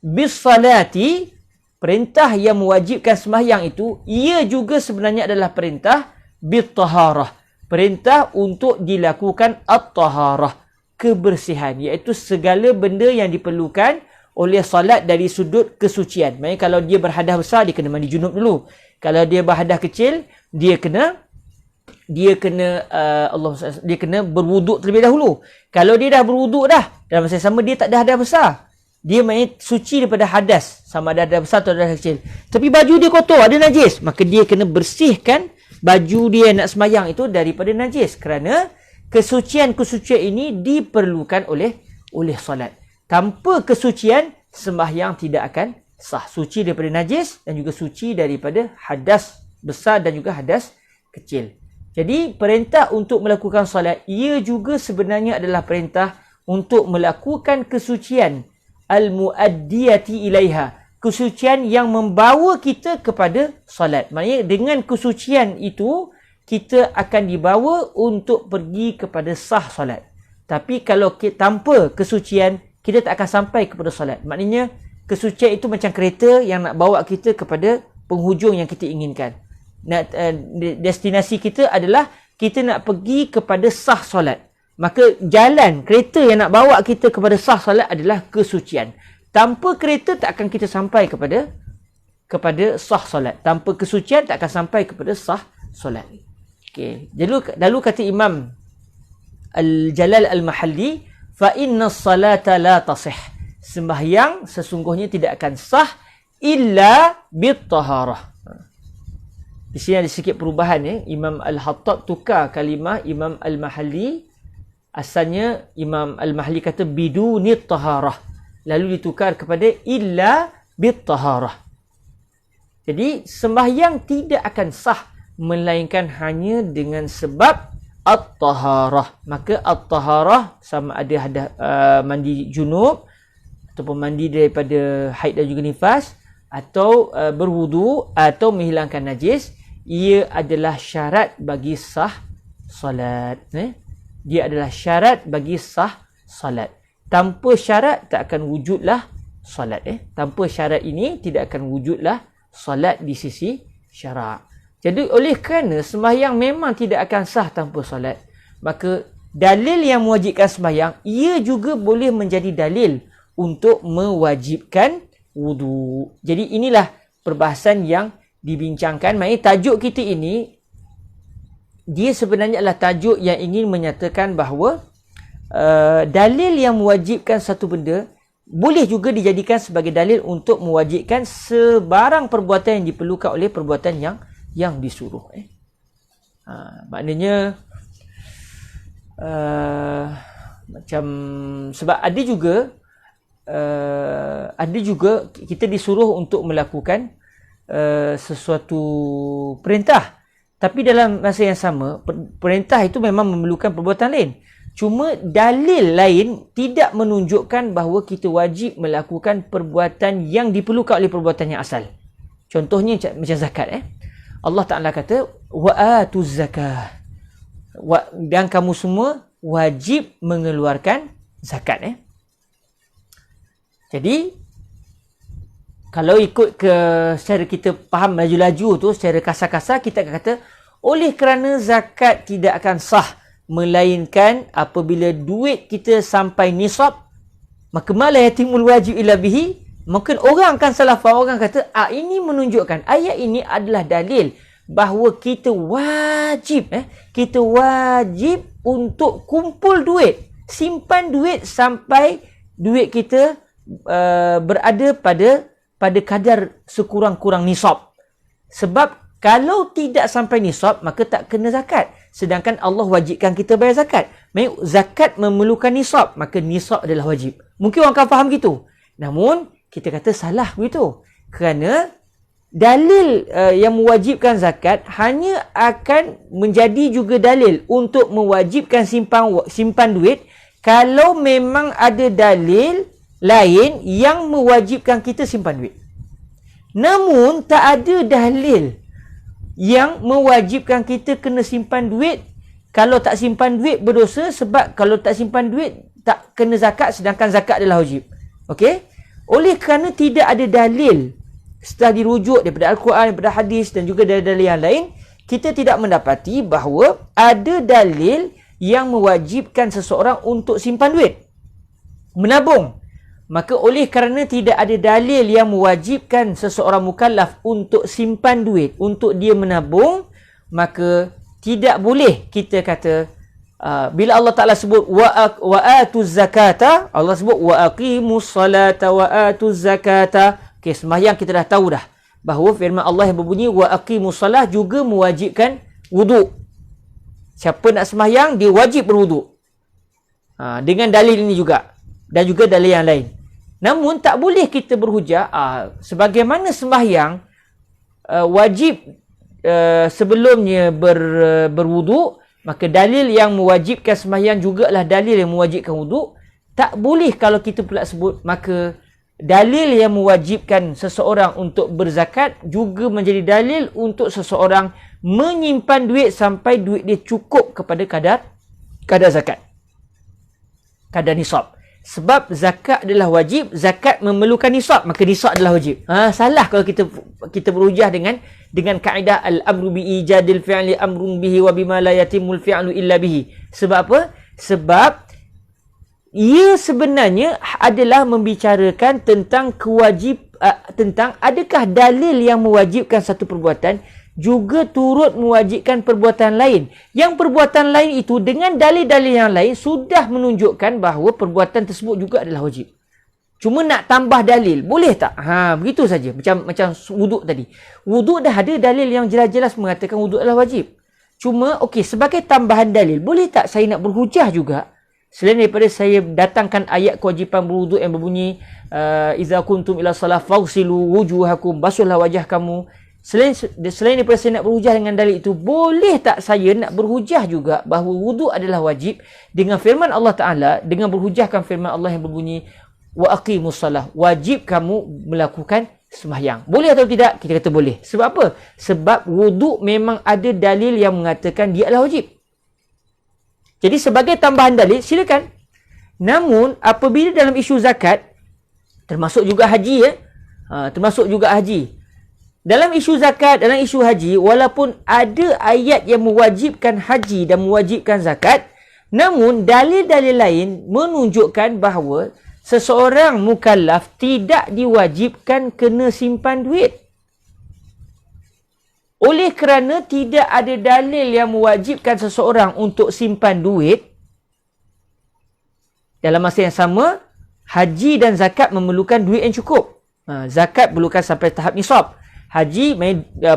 bis salati, perintah yang mewajibkan sembahyang itu ia juga sebenarnya adalah perintah bit taharah, perintah untuk dilakukan at-taharah, kebersihan, iaitu segala benda yang diperlukan oleh solat dari sudut kesucian. Maksudnya kalau dia berhadas besar, dia kena mandi junub dulu. Kalau dia berhadas kecil, dia kena berwuduk terlebih dahulu. Kalau dia dah berwuduk dah, dalam masa sama dia tak ada hadas besar, dia suci daripada hadas, sama ada hadas besar atau hadas kecil. Tapi baju dia kotor, ada najis, maka dia kena bersihkan baju dia nak sembahyang itu daripada najis, kerana kesucian-kesucian ini diperlukan oleh solat. Tanpa kesucian, sembahyang tidak akan sah. Suci daripada najis dan juga suci daripada hadas besar dan juga hadas kecil. Jadi perintah untuk melakukan solat, ia juga sebenarnya adalah perintah untuk melakukan kesucian al-muaddiyati ilaiha, kesucian yang membawa kita kepada solat. Maksudnya dengan kesucian itu kita akan dibawa untuk pergi kepada sah solat. Tapi kalau tanpa kesucian, kita tak akan sampai kepada solat. Maknanya kesucian itu macam kereta yang nak bawa kita kepada penghujung yang kita inginkan. Destinasi kita adalah kita nak pergi kepada sah solat. Maka jalan kereta yang nak bawa kita kepada sah solat adalah kesucian. Tanpa kereta tak akan kita sampai kepada sah solat. Tanpa kesucian tak akan sampai kepada sah solat. Okey. Lalu kata Imam Al-Jalal Al-Mahalli, fa inna salata la tasih. Sembahyang sesungguhnya tidak akan sah illa bit taharah. Di sini ada sedikit perubahan ya. Imam Al-Khattab tukar kalimah Imam Al-Mahalli. Asalnya Imam Al-Mahalli kata bidunit taharah, lalu ditukar kepada illa bit taharah. Jadi sembahyang tidak akan sah melainkan hanya dengan sebab at-taharah. Maka at-taharah sama ada mandi junub ataupun mandi daripada haid dan juga nifas, atau berwudu atau menghilangkan najis. Ia adalah syarat bagi sah solat. Dia adalah syarat bagi sah solat. Tanpa syarat tak akan wujudlah solat. Tanpa syarat ini tidak akan wujudlah solat di sisi syarak. Jadi oleh kerana sembahyang memang tidak akan sah tanpa solat, maka dalil yang mewajibkan sembahyang, ia juga boleh menjadi dalil untuk mewajibkan wudu. Jadi inilah perbahasan yang dibincangkan. Maknanya tajuk kita ini, dia sebenarnya adalah tajuk yang ingin menyatakan bahawa dalil yang mewajibkan satu benda boleh juga dijadikan sebagai dalil untuk mewajibkan sebarang perbuatan yang diperlukan oleh perbuatan yang disuruh. Maknanya macam, sebab ada juga kita disuruh untuk melakukan sesuatu perintah, tapi dalam masa yang sama perintah itu memang memerlukan perbuatan lain. Cuma dalil lain tidak menunjukkan bahawa kita wajib melakukan perbuatan yang diperlukan oleh perbuatan yang asal. Contohnya macam zakat. Allah Ta'ala kata, wa'atuz zakah. Dan kamu semua wajib mengeluarkan zakat. Jadi, kalau ikut ke secara kita faham laju-laju tu, secara kasar-kasar, kita akan kata, oleh kerana zakat tidak akan sah, melainkan apabila duit kita sampai nisab, maka mala yatimul wajib illa bihi. Mungkin orang akan salah faham, orang kata, ini menunjukkan, ayat ini adalah dalil bahawa kita wajib untuk kumpul duit, simpan duit sampai duit kita berada pada kadar sekurang-kurang nisab. Sebab kalau tidak sampai nisab, maka tak kena zakat. Sedangkan Allah wajibkan kita bayar zakat. Maksudnya zakat memerlukan nisab, maka nisab adalah wajib. Mungkin orang akan faham gitu. Namun kita kata salah begitu. Kerana dalil yang mewajibkan zakat hanya akan menjadi juga dalil untuk mewajibkan simpan duit kalau memang ada dalil lain yang mewajibkan kita simpan duit. Namun tak ada dalil yang mewajibkan kita kena simpan duit. Kalau tak simpan duit berdosa, sebab kalau tak simpan duit tak kena zakat, sedangkan zakat adalah wajib. Okey? Oleh kerana tidak ada dalil setelah dirujuk daripada Al-Quran, daripada hadis dan juga dari dalil yang lain, kita tidak mendapati bahawa ada dalil yang mewajibkan seseorang untuk simpan duit, menabung. Maka oleh kerana tidak ada dalil yang mewajibkan seseorang mukallaf untuk simpan duit, untuk dia menabung, maka tidak boleh kita kata, bila Allah Ta'ala sebut wa'atuz zakata, Allah sebut wa'aqimus salata wa'atuz zakata. Okey, sembahyang kita dah tahu dah bahawa firman Allah yang berbunyi wa'aqimus salah juga mewajibkan wuduk. Siapa nak sembahyang, dia wajib berwuduk. Dengan dalil ini juga, dan juga dalil yang lain. Namun tak boleh kita berhujah sebagaimana sembahyang wajib sebelumnya berwuduk, maka dalil yang mewajibkan sembahyang juga adalah dalil yang mewajibkan wuduk. Tak boleh kalau kita pula sebut, maka dalil yang mewajibkan seseorang untuk berzakat juga menjadi dalil untuk seseorang menyimpan duit sampai duit dia cukup kepada kadar zakat, kadar nisab. Sebab zakat adalah wajib, zakat memerlukan nisab, maka nisab adalah wajib. Salah kalau kita berhujah dengan kaedah al-amru bi ijadil fi'li amrun bihi wa bima la yatimul fi'lu illa bihi. Sebab apa? Sebab ia sebenarnya adalah membicarakan tentang tentang adakah dalil yang mewajibkan satu perbuatan juga turut mewajibkan perbuatan lain. Yang perbuatan lain itu dengan dalil-dalil yang lain sudah menunjukkan bahawa perbuatan tersebut juga adalah wajib. Cuma nak tambah dalil, boleh tak? Begitu saja. Macam wuduk tadi. Wuduk dah ada dalil yang jelas-jelas mengatakan wuduk adalah wajib. Cuma okey, sebagai tambahan dalil, boleh tak saya nak berhujah juga? Selain daripada saya datangkan ayat kewajipan berwuduk yang berbunyi iza kuntum ila salah faghsilu wujuhakum, basuhlah wajah kamu Selain daripada saya nak berhujah dengan dalil itu, boleh tak saya nak berhujah juga bahawa wuduk adalah wajib dengan firman Allah Ta'ala, dengan berhujahkan firman Allah yang berbunyi wa aqimus salah, wajib kamu melakukan sembahyang. Boleh atau tidak? Kita kata boleh. Sebab apa? Sebab wuduk memang ada dalil yang mengatakan dia adalah wajib. Jadi sebagai tambahan dalil, silakan. Namun apabila dalam isu zakat, termasuk juga haji, termasuk juga haji, dalam isu zakat, dalam isu haji, walaupun ada ayat yang mewajibkan haji dan mewajibkan zakat, namun dalil-dalil lain menunjukkan bahawa seseorang mukallaf tidak diwajibkan kena simpan duit. Oleh kerana tidak ada dalil yang mewajibkan seseorang untuk simpan duit, dalam masa yang sama, haji dan zakat memerlukan duit yang cukup. Zakat perlukan sampai tahap nisab. Haji,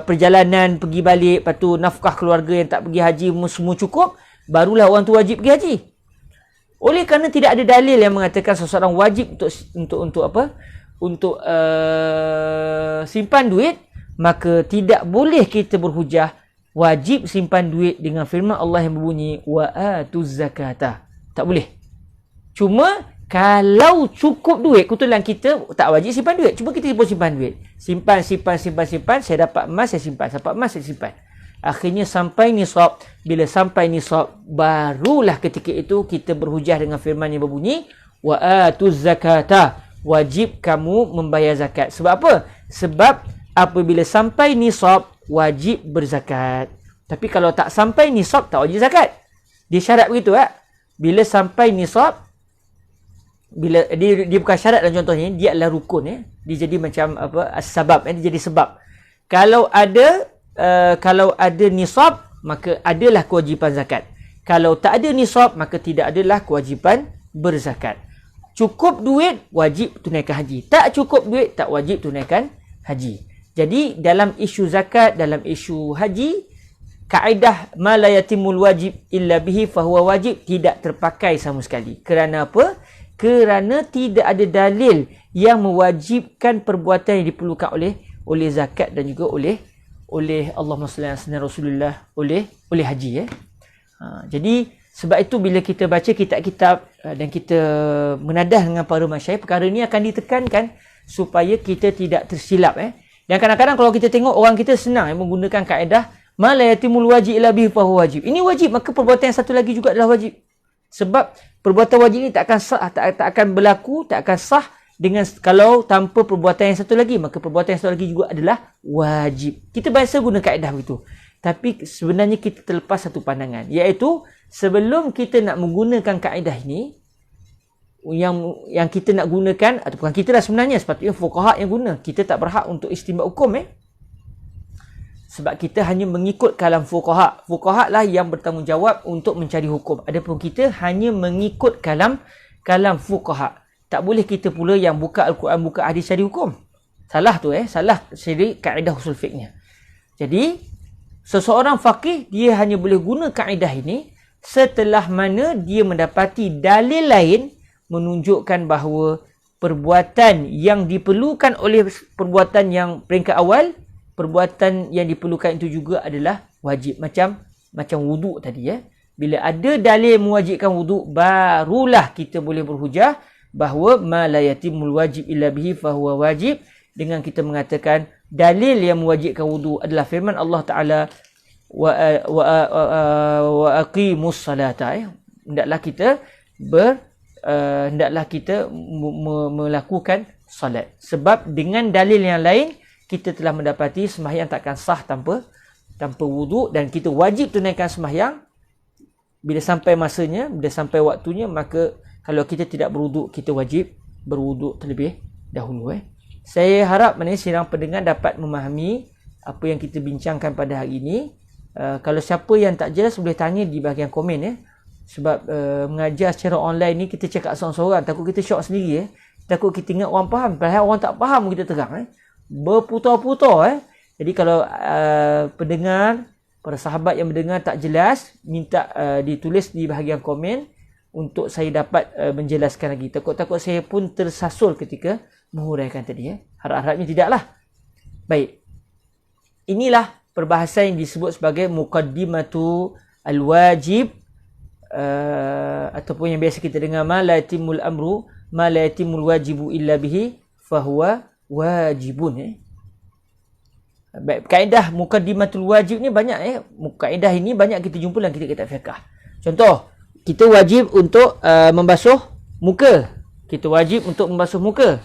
perjalanan pergi balik, lepas tu nafkah keluarga yang tak pergi haji semua cukup, barulah orang tu wajib pergi haji. Oleh kerana tidak ada dalil yang mengatakan seseorang wajib untuk simpan duit, maka tidak boleh kita berhujah wajib simpan duit dengan firman Allah yang berbunyi wa atuz zakata. Tak boleh. Cuma kalau cukup duit, kebetulan kita tak wajib simpan duit. Cuma kita pun simpan duit. Simpan. Saya dapat emas, saya simpan. Dapat emas, saya simpan. Akhirnya sampai nisab. Bila sampai nisab, barulah ketika itu kita berhujah dengan firman yang berbunyi wa atuz zakata. Wajib kamu membayar zakat. Sebab apa? Sebab apabila sampai nisab, wajib berzakat. Tapi kalau tak sampai nisab, tak wajib zakat. Dia syarat begitu. Bila sampai nisab, bila dia bukan syarat dalam contoh ni, dia adalah rukun, dia jadi macam sebab, dia jadi sebab. Kalau ada nisab, maka adalah kewajipan zakat. Kalau tak ada nisab, maka tidak adalah kewajipan berzakat. Cukup duit, wajib tunaikan haji. Tak cukup duit, tak wajib tunaikan haji. Jadi dalam isu zakat, dalam isu haji, kaedah ma la yatimul wajib illa bihi fahuwa wajib tidak terpakai sama sekali. Kerana apa? Kerana tidak ada dalil yang mewajibkan perbuatan yang diperlukan oleh zakat dan juga oleh Allahumma salli ala Rasulullah, oleh haji. Jadi sebab itu bila kita baca kitab-kitab dan kita menadah dengan para masyayikh, perkara ini akan ditekankan supaya kita tidak tersilap. Dan kadang-kadang kalau kita tengok orang kita senang menggunakan kaedah ma la yatimul wajib illa bihi fahuwa wajib. Ini wajib, maka perbuatan yang satu lagi juga adalah wajib. Sebab perbuatan wajib ini tak akan sah, tak akan berlaku, tak akan sah dengan kalau tanpa perbuatan yang satu lagi, maka perbuatan yang satu lagi juga adalah wajib. Kita biasa guna kaedah begitu. Tapi sebenarnya kita terlepas satu pandangan, iaitu sebelum kita nak menggunakan kaedah ini, yang kita nak gunakan, atau bukan kita lah sebenarnya, sepatutnya fuqaha yang guna. Kita tak berhak untuk istinbat hukum. Sebab kita hanya mengikut kalam fuqaha. Fuqaha lah yang bertanggungjawab untuk mencari hukum. Adapun kita hanya mengikut kalam fuqaha. Tak boleh kita pula yang buka Al-Quran, buka hadis cari hukum. Salah tu salah siri kaedah usul fiqhnya. Jadi seseorang faqih, dia hanya boleh guna kaedah ini setelah mana dia mendapati dalil lain menunjukkan bahawa perbuatan yang diperlukan oleh perbuatan yang peringkat awal, perbuatan yang diperlukan itu juga adalah wajib. Macam wuduk tadi. Bila ada dalil mewajibkan wuduk, barulah kita boleh berhujah bahawa ma la yatimul wajib illa bihi fahuwa wajib, dengan kita mengatakan dalil yang mewajibkan wuduk adalah firman Allah Ta'ala wa aqimus salata. Hendaklah kita melakukan salat. Sebab dengan dalil yang lain, kita telah mendapati sembahyang takkan sah tanpa wuduk, dan kita wajib tunaikan sembahyang bila sampai masanya, bila sampai waktunya. Maka kalau kita tidak berwuduk, kita wajib berwuduk terlebih dahulu. Saya harap sidang pendengar dapat memahami apa yang kita bincangkan pada hari ini. Kalau siapa yang tak jelas, boleh tanya di bahagian komen. Sebab mengajar secara online ni kita cakap seorang-seorang, takut kita syok sendiri. Takut kita ingat orang faham, padahal orang tak faham kita terang. Berputar-putar. Jadi kalau pendengar, para sahabat yang mendengar tak jelas, minta ditulis di bahagian komen untuk saya dapat menjelaskan lagi. Takut-takut saya pun tersasul ketika menguraikan tadi. Harap-harapnya tidaklah. Baik. inilah perbahasan yang disebut sebagai muqaddimatu al-wajib, ataupun yang biasa kita dengar ma la yatimul amru ma la yatimul wajibu illa bihi fahuwa wajibun. Baik, kaedah muqaddimatul wajib ni banyak kaedah ini banyak kita jumpa dalam kitab-kitab fiqh. Contoh, kita wajib untuk membasuh muka. Kita wajib untuk membasuh muka.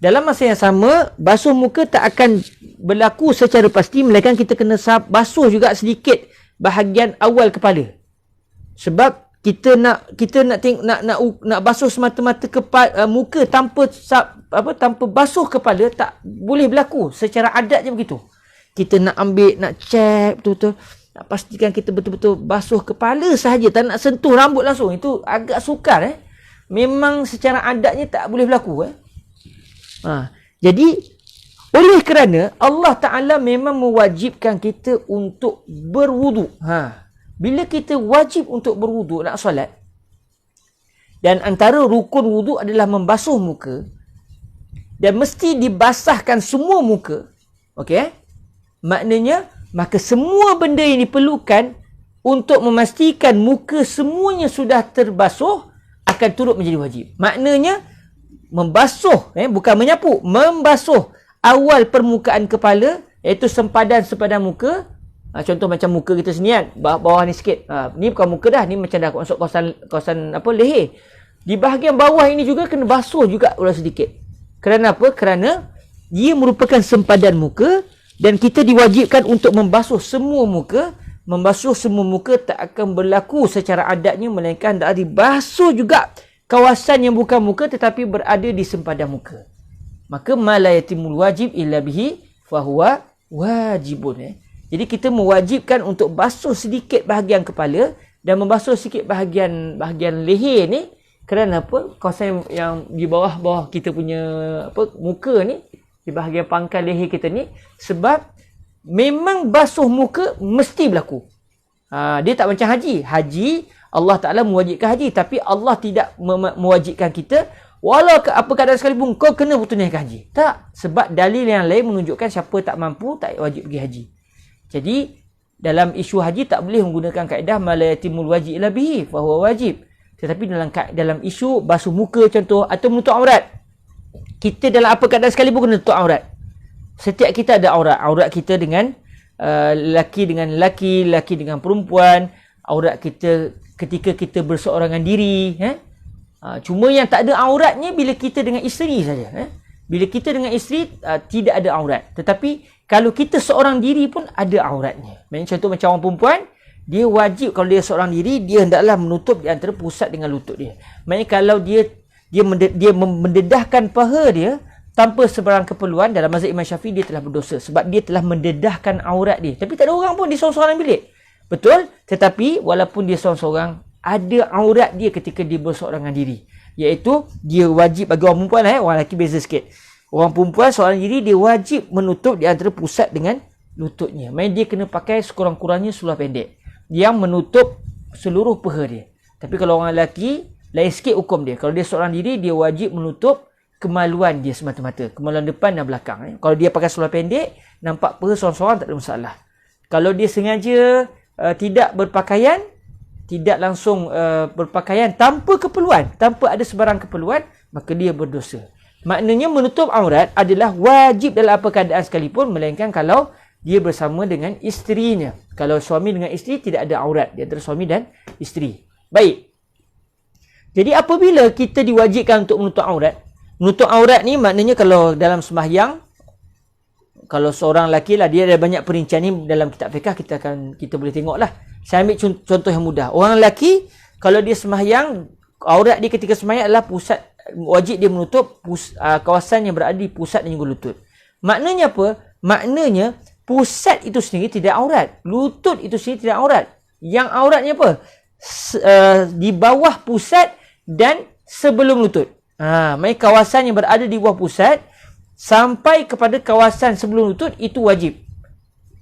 Dalam masa yang sama, basuh muka tak akan berlaku secara pasti, melainkan kita kena basuh juga sedikit bahagian awal kepala. Sebab kita nak basuh semata-mata muka tanpa basuh kepala tak boleh berlaku. Secara adatnya begitu. Kita nak ambil, nak check betul-betul, nak pastikan kita betul-betul basuh kepala sahaja, tak nak sentuh rambut langsung. Itu agak sukar. Memang secara adatnya tak boleh berlaku. Jadi oleh kerana Allah Ta'ala memang mewajibkan kita untuk berwuduk. Bila kita wajib untuk berwuduk nak solat, dan antara rukun wuduk adalah membasuh muka, dan mesti dibasahkan semua muka, maknanya maka semua benda yang diperlukan untuk memastikan muka semuanya sudah terbasuh akan turut menjadi wajib. Maknanya membasuh, bukan menyapu, membasuh awal permukaan kepala, iaitu sempadan muka. Contoh macam muka kita sini kan, bawah ni sikit. Ni bukan muka dah, ni macam dah masuk kawasan leher. Di bahagian bawah ini juga kena basuh juga ulang sedikit. Kerana apa? Kerana dia merupakan sempadan muka dan kita diwajibkan untuk membasuh semua muka. Membasuh semua muka tak akan berlaku secara adatnya, melainkan dah dibasuh juga kawasan yang bukan muka tetapi berada di sempadan muka. Maka ma la yatimul wajib illa bihi fahuwa wajibun. Jadi kita mewajibkan untuk basuh sedikit bahagian kepala dan membasuh sikit bahagian leher ni. Kerana apa? Kawasan yang di bawah kita punya muka ni, di bahagian pangkal leher kita ni, sebab memang basuh muka mesti berlaku. Dia tak macam haji. Haji Allah Ta'ala mewajibkan haji, tapi Allah tidak mewajibkan kita walau apa keadaan sekalipun kau kena tunaikan haji. Tak, sebab dalil yang lain menunjukkan siapa tak mampu tak wajib pergi haji. Jadi dalam isu haji tak boleh menggunakan kaedah ma la yatimul wajib illa bihi fa huwa wajib. Tetapi dalam isu basuh muka contoh, atau menutup aurat, kita dalam apa keadaan sekalipun kena tutup aurat. Setiap kita ada aurat. Aurat kita dengan lelaki dengan lelaki, lelaki dengan perempuan. Aurat kita ketika kita berseorangan diri. Cuma yang tak ada auratnya bila kita dengan isteri saja. Bila kita dengan isteri tidak ada aurat. Tetapi kalau kita seorang diri pun ada auratnya. Contoh macam orang perempuan, dia wajib kalau dia seorang diri, dia hendaklah menutup di antara pusat dengan lutut dia. Maksudnya kalau dia mendedahkan paha dia tanpa sebarang keperluan, dalam mazhab Imam Syafi'i dia telah berdosa sebab dia telah mendedahkan aurat dia. Tapi tak ada orang pun, dia seorang-seorang bilik. Betul? Tetapi walaupun dia seorang-seorang, ada aurat dia ketika dia berseorangan diri. Iaitu dia wajib bagi orang perempuan, orang lelaki beza sikit. Orang perempuan seorang diri dia wajib menutup di antara pusat dengan lututnya. Maksudnya dia kena pakai sekurang-kurangnya seluar pendek yang menutup seluruh paha dia. Tapi kalau orang lelaki, lain sikit hukum dia. Kalau dia seorang diri, dia wajib menutup kemaluan dia semata-mata. Kemaluan depan dan belakang. Kalau dia pakai seluar pendek, nampak paha seorang-seorang tak ada masalah. Kalau dia sengaja tidak berpakaian, tidak langsung berpakaian tanpa keperluan, tanpa ada sebarang keperluan, maka dia berdosa. Maknanya menutup aurat adalah wajib dalam apa keadaan sekalipun, melainkan kalau dia bersama dengan isterinya. Kalau suami dengan isteri tidak ada aurat di antara suami dan isteri. Baik. Jadi apabila kita diwajibkan untuk menutup aurat ni maknanya kalau dalam sembahyang, kalau seorang lelaki lah, dia ada banyak perincian ni dalam kitab fiqh, kita boleh tengok lah. Saya ambil contoh yang mudah. Orang lelaki kalau dia sembahyang, aurat dia ketika sembahyang adalah pusat, wajib dia menutup kawasan yang berada di pusat dan juga lutut. Maknanya apa? Maknanya pusat itu sendiri tidak aurat, lutut itu sendiri tidak aurat. Yang auratnya apa? Di bawah pusat dan sebelum lutut. Maksudnya kawasan yang berada di bawah pusat sampai kepada kawasan sebelum lutut itu wajib.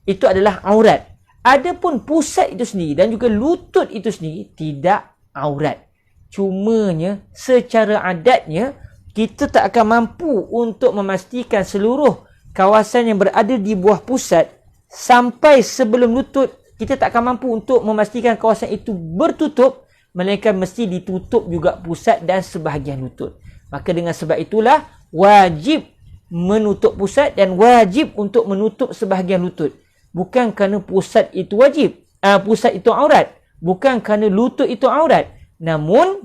Itu adalah aurat. Adapun pusat itu sendiri dan juga lutut itu sendiri tidak aurat. Cumanya secara adatnya kita tak akan mampu untuk memastikan seluruh kawasan yang berada di bawah pusat sampai sebelum lutut, kita tak akan mampu untuk memastikan kawasan itu bertutup, melainkan mesti ditutup juga pusat dan sebahagian lutut. Maka dengan sebab itulah wajib menutup pusat dan wajib untuk menutup sebahagian lutut. Bukan kerana pusat itu wajib, pusat itu aurat, bukan kerana lutut itu aurat. Namun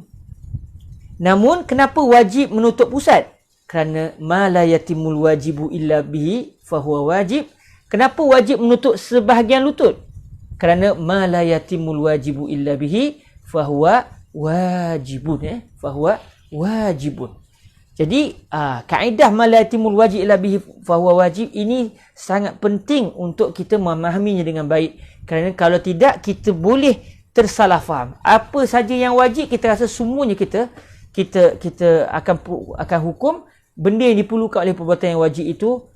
kenapa wajib menutup pusat? Kerana ma la yatimul wajibu illa bihi fahuwa wajib. Kenapa wajib menutup sebahagian lutut? Kerana ma la yatimul wajibu illa bihi fahuwa wajibun. Fahuwa wajibun. Jadi kaedah ma la yatimul wajib illa bihi fahuwa wajib ini sangat penting untuk kita memahaminya dengan baik. Kerana kalau tidak, kita boleh tersalah faham. Apa saja yang wajib, kita rasa semuanya kita akan hukum. Benda yang diperlukan oleh perbuatan yang wajib itu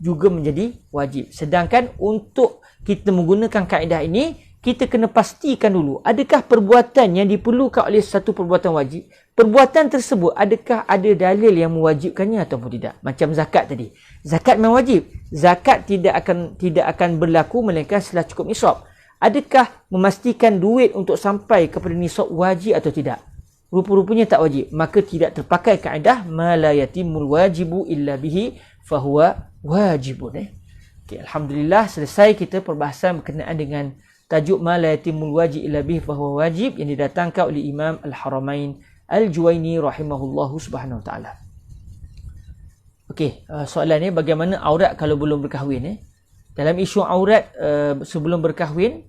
juga menjadi wajib. Sedangkan untuk kita menggunakan kaedah ini, kita kena pastikan dulu, adakah perbuatan yang diperlukan oleh satu perbuatan wajib, perbuatan tersebut adakah ada dalil yang mewajibkannya ataupun tidak. Macam zakat tadi. Zakat memang wajib. Zakat tidak akan berlaku melainkan setelah cukup nisab. Adakah memastikan duit untuk sampai kepada nisab wajib atau tidak? Rupa-rupanya tak wajib. Maka tidak terpakai kaedah ma la yatimul wajibu illa bihi fahuwa wajibun. Okay, alhamdulillah, selesai kita perbahasan berkenaan dengan tajuk ma la yatimul wajib illa bihi fahuwa wajib yang didatangkan oleh Imam Al-Haramain Al-Juwaini rahimahullahu subhanahu wa ta'ala. Okey, soalan ni, bagaimana aurat kalau belum berkahwin? Dalam isu aurat sebelum berkahwin,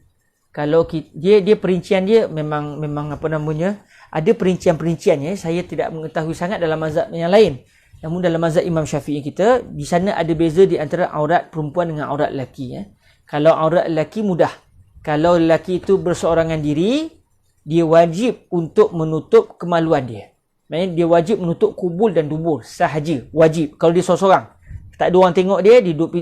kalau dia perincian dia memang apa namanya, ada perincian-perinciannya. Saya tidak mengetahui sangat dalam mazhab yang lain. Namun dalam mazhab Imam Syafi'i kita, di sana ada beza di antara aurat perempuan dengan aurat lelaki. Kalau aurat lelaki mudah. Kalau lelaki itu berseorangan diri, dia wajib untuk menutup kemaluan dia. Maksudnya dia wajib menutup kubul dan dubur sahaja. Wajib. Kalau dia seorang-seorang, tak ada orang tengok dia, duduk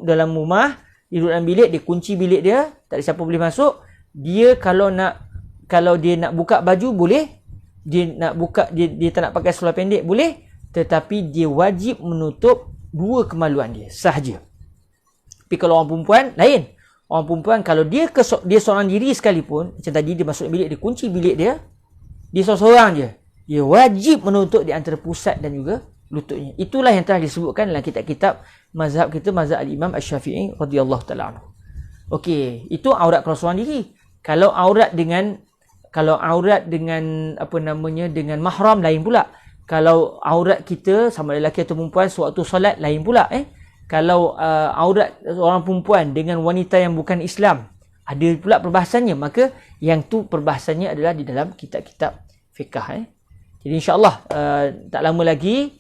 dalam rumah, duduk dalam bilik, dia kunci bilik dia, tak ada siapa boleh masuk. Dia kalau dia nak buka baju boleh, dia tak nak pakai seluar pendek boleh, tetapi dia wajib menutup dua kemaluan dia sahaja. Tapi kalau orang perempuan lain. Orang perempuan kalau dia seorang diri sekalipun, macam tadi dia masuk bilik, dia kunci bilik dia seorang-seorang je, dia wajib menutup di antara pusat dan juga lututnya. Itulah yang telah disebutkan dalam kitab-kitab mazhab kita, mazhab al-Imam Asy-Syafi'i radhiyallahu taala anhu. Okey, itu aurat kalau seorang diri. Kalau aurat dengan apa namanya, dengan mahram lain pula. Kalau aurat kita sama lelaki atau perempuan sewaktu solat lain pula. Kalau aurat orang perempuan dengan wanita yang bukan Islam, ada pula perbahasannya. Maka yang tu perbahasannya adalah di dalam kitab-kitab fiqh. Jadi insya-Allah tak lama lagi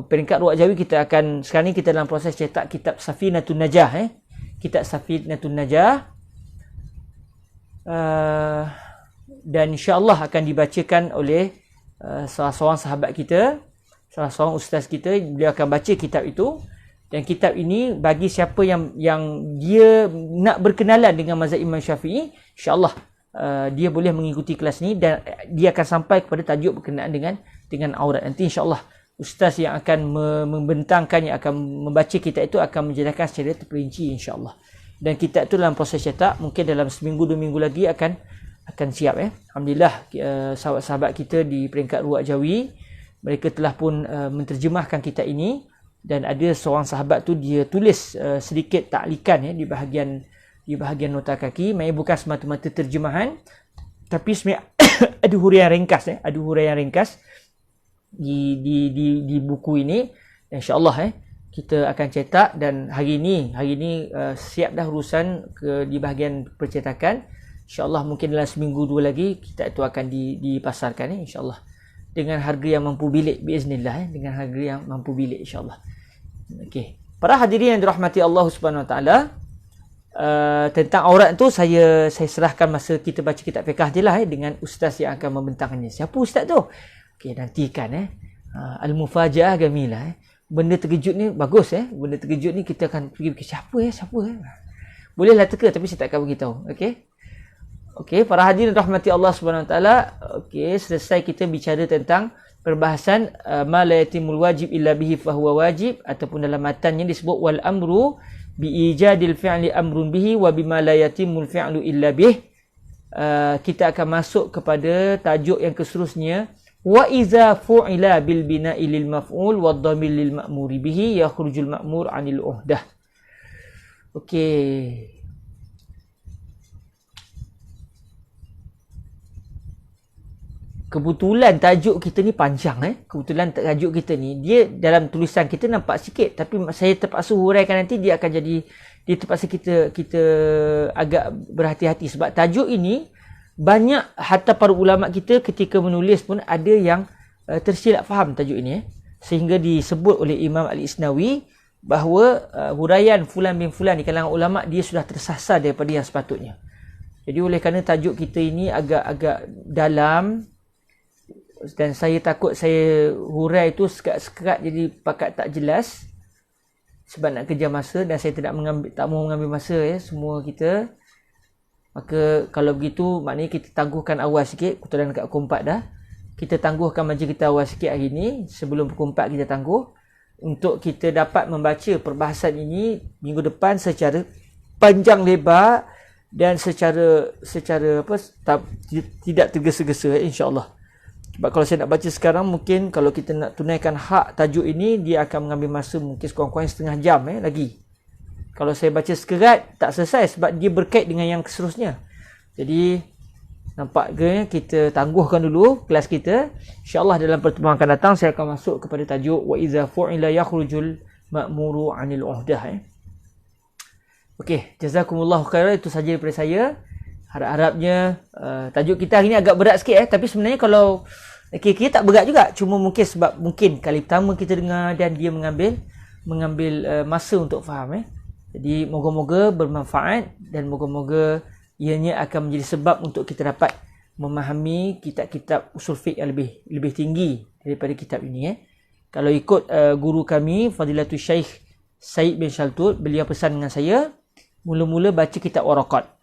peringkat Ruwaq Jawi kita akan, sekarang ni kita dalam proses cetak kitab Safinatun Najah. Kitab Safinatun Najah. Dan insya-Allah akan dibacakan oleh salah seorang sahabat kita, salah seorang ustaz kita. Beliau akan baca kitab itu. Dan kitab ini bagi siapa yang dia nak berkenalan dengan mazhab Imam Syafi'i, insya-Allah dia boleh mengikuti kelas ni dan dia akan sampai kepada tajuk berkenaan dengan aurat. Nanti insya-Allah ustaz yang akan membentangkan, yang akan membaca kitab itu akan menjelaskan secara terperinci insya-Allah. Dan kitab itu dalam proses cetak, mungkin dalam seminggu 2 minggu lagi akan siap. Alhamdulillah, sahabat-sahabat kita di peringkat Ruwaq Jawi, mereka telah pun menterjemahkan kitab ini. Dan ada seorang sahabat tu dia tulis sedikit taklikan di bahagian nota kaki. Maksudnya bukan semata-mata terjemahan, tapi sebenarnya ada huraian ringkas. Ada huraian ringkas di buku ini. InsyaAllah kita akan cetak, dan hari ini siap dah urusan di bahagian percetakan. InsyaAllah mungkin dalam seminggu 2 lagi kitab itu akan dipasarkan insyaAllah. Dengan harga yang mampu bilik biiznillah. Dengan harga yang mampu bilik insyaAllah. Okey. Para hadirin yang dirahmati Allah Subhanahu Wa Taala, tentang aurat tu saya serahkan masa kita baca kitab fiqh je lah dengan ustaz yang akan membentangkannya. Siapa ustaz tu? Okey, nantikan Al-Mufaja'ah Gamilah. Benda terkejut ni bagus Benda terkejut ni kita akan pergi siapa. Bolehlah teka, tapi saya tak akan beritahu. Okey, para hadirin rahmati Allah Subhanahu Wa Taala. Okey, selesai kita bicara tentang perbahasan ma la yatimul wajib illa bihi fahuwa wajib, ataupun dalam matannya disebut wal amru bi ijadil fi'li amrun bihi wa bima la yatimul fi'lu illa bih. Kita akan masuk kepada tajuk yang seterusnya, wa iza fu'ila bil bina'i lil maf'ul wa dhamir lil ma'muri bihi yakhrujul ma'mur 'anil uhdah. Okey. Kebetulan tajuk kita ni panjang Kebetulan tajuk kita ni dia dalam tulisan kita nampak sikit, tapi saya terpaksa huraikan, nanti dia akan jadi, dia terpaksa kita agak berhati-hati sebab tajuk ini banyak, hatta para ulama kita ketika menulis pun ada yang tersilap faham tajuk ini sehingga disebut oleh Imam Al-Isnawi bahawa huraian fulan bin fulan di kalangan ulama dia sudah tersasar daripada yang sepatutnya. Jadi oleh kerana tajuk kita ini agak-agak dalam dan saya takut saya hurai itu sekat-sekat jadi pakat tak jelas sebab nak kejar masa, dan saya tak mahu mengambil masa semua kita. Maka kalau begitu maknanya kita tangguhkan awal sikit, kebetulan dekat pukul 4 dah. Kita tangguhkan majlis kita awal sikit hari ni, sebelum pukul 4 kita tangguh untuk kita dapat membaca perbahasan ini minggu depan secara panjang lebar dan secara tidak tergesa-gesa insya-Allah. Sebab kalau saya nak baca sekarang, mungkin kalau kita nak tunaikan hak tajuk ini, dia akan mengambil masa mungkin sekurang-kurangnya setengah jam lagi. Kalau saya baca sekerat, tak selesai sebab dia berkait dengan yang seterusnya. Jadi, nampak ke kita tangguhkan dulu kelas kita. InsyaAllah dalam pertemuan akan datang, saya akan masuk kepada tajuk wa iza fu'ila yakhrujul ma'muru 'anil uhdah. Okey, jazakumullahu khairan, itu saja daripada saya. Harap-harapnya tajuk kita hari ni agak berat sikit tapi sebenarnya kalau kira-kira tak berat juga, cuma mungkin sebab mungkin kali pertama kita dengar dan dia mengambil masa untuk faham. Jadi moga-moga bermanfaat dan moga-moga ianya akan menjadi sebab untuk kita dapat memahami kitab-kitab usul fiqh yang lebih tinggi daripada kitab ini. Kalau ikut guru kami Fadilatul Syekh Said bin Shaltut, beliau pesan dengan saya mula-mula baca kitab Waraqat,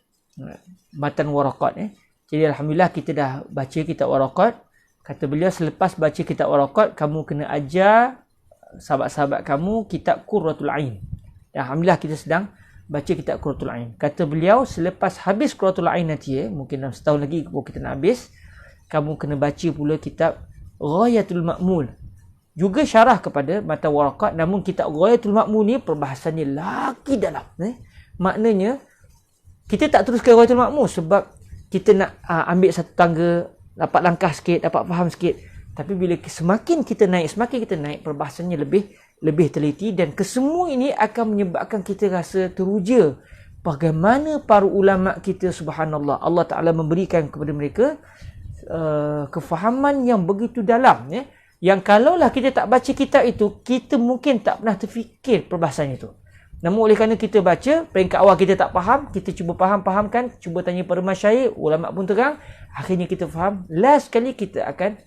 matan Waraqat. Jadi alhamdulillah kita dah baca kitab Waraqat. Kata beliau, selepas baca kitab Waraqat, kamu kena ajar sahabat-sahabat kamu kitab Qurratul Ain. Dan alhamdulillah kita sedang baca kitab Qurratul Ain. Kata beliau, selepas habis Qurratul Ain nanti mungkin dalam setahun lagi kita nak habis, kamu kena baca pula kitab Ghayatul Ma'mul, juga syarah kepada matan Waraqat. Namun kitab Ghayatul Ma'mul ni perbahasannya lagi dalam. Maknanya kita tak teruskan Ghayatul Ma'mul sebab kita nak ambil satu tangga, dapat langkah sikit, dapat faham sikit. Tapi bila semakin kita naik, perbahasannya lebih teliti, dan kesemua ini akan menyebabkan kita rasa teruja bagaimana para ulama kita, subhanallah, Allah Ta'ala memberikan kepada mereka kefahaman yang begitu dalam, yang kalaulah kita tak baca kitab itu, kita mungkin tak pernah terfikir perbahasan itu. Namun oleh kerana kita baca, peringkat awal kita tak faham, kita cuba fahamkan, cuba tanya para masyayikh, ulama pun terang, akhirnya kita faham. Last sekali kita akan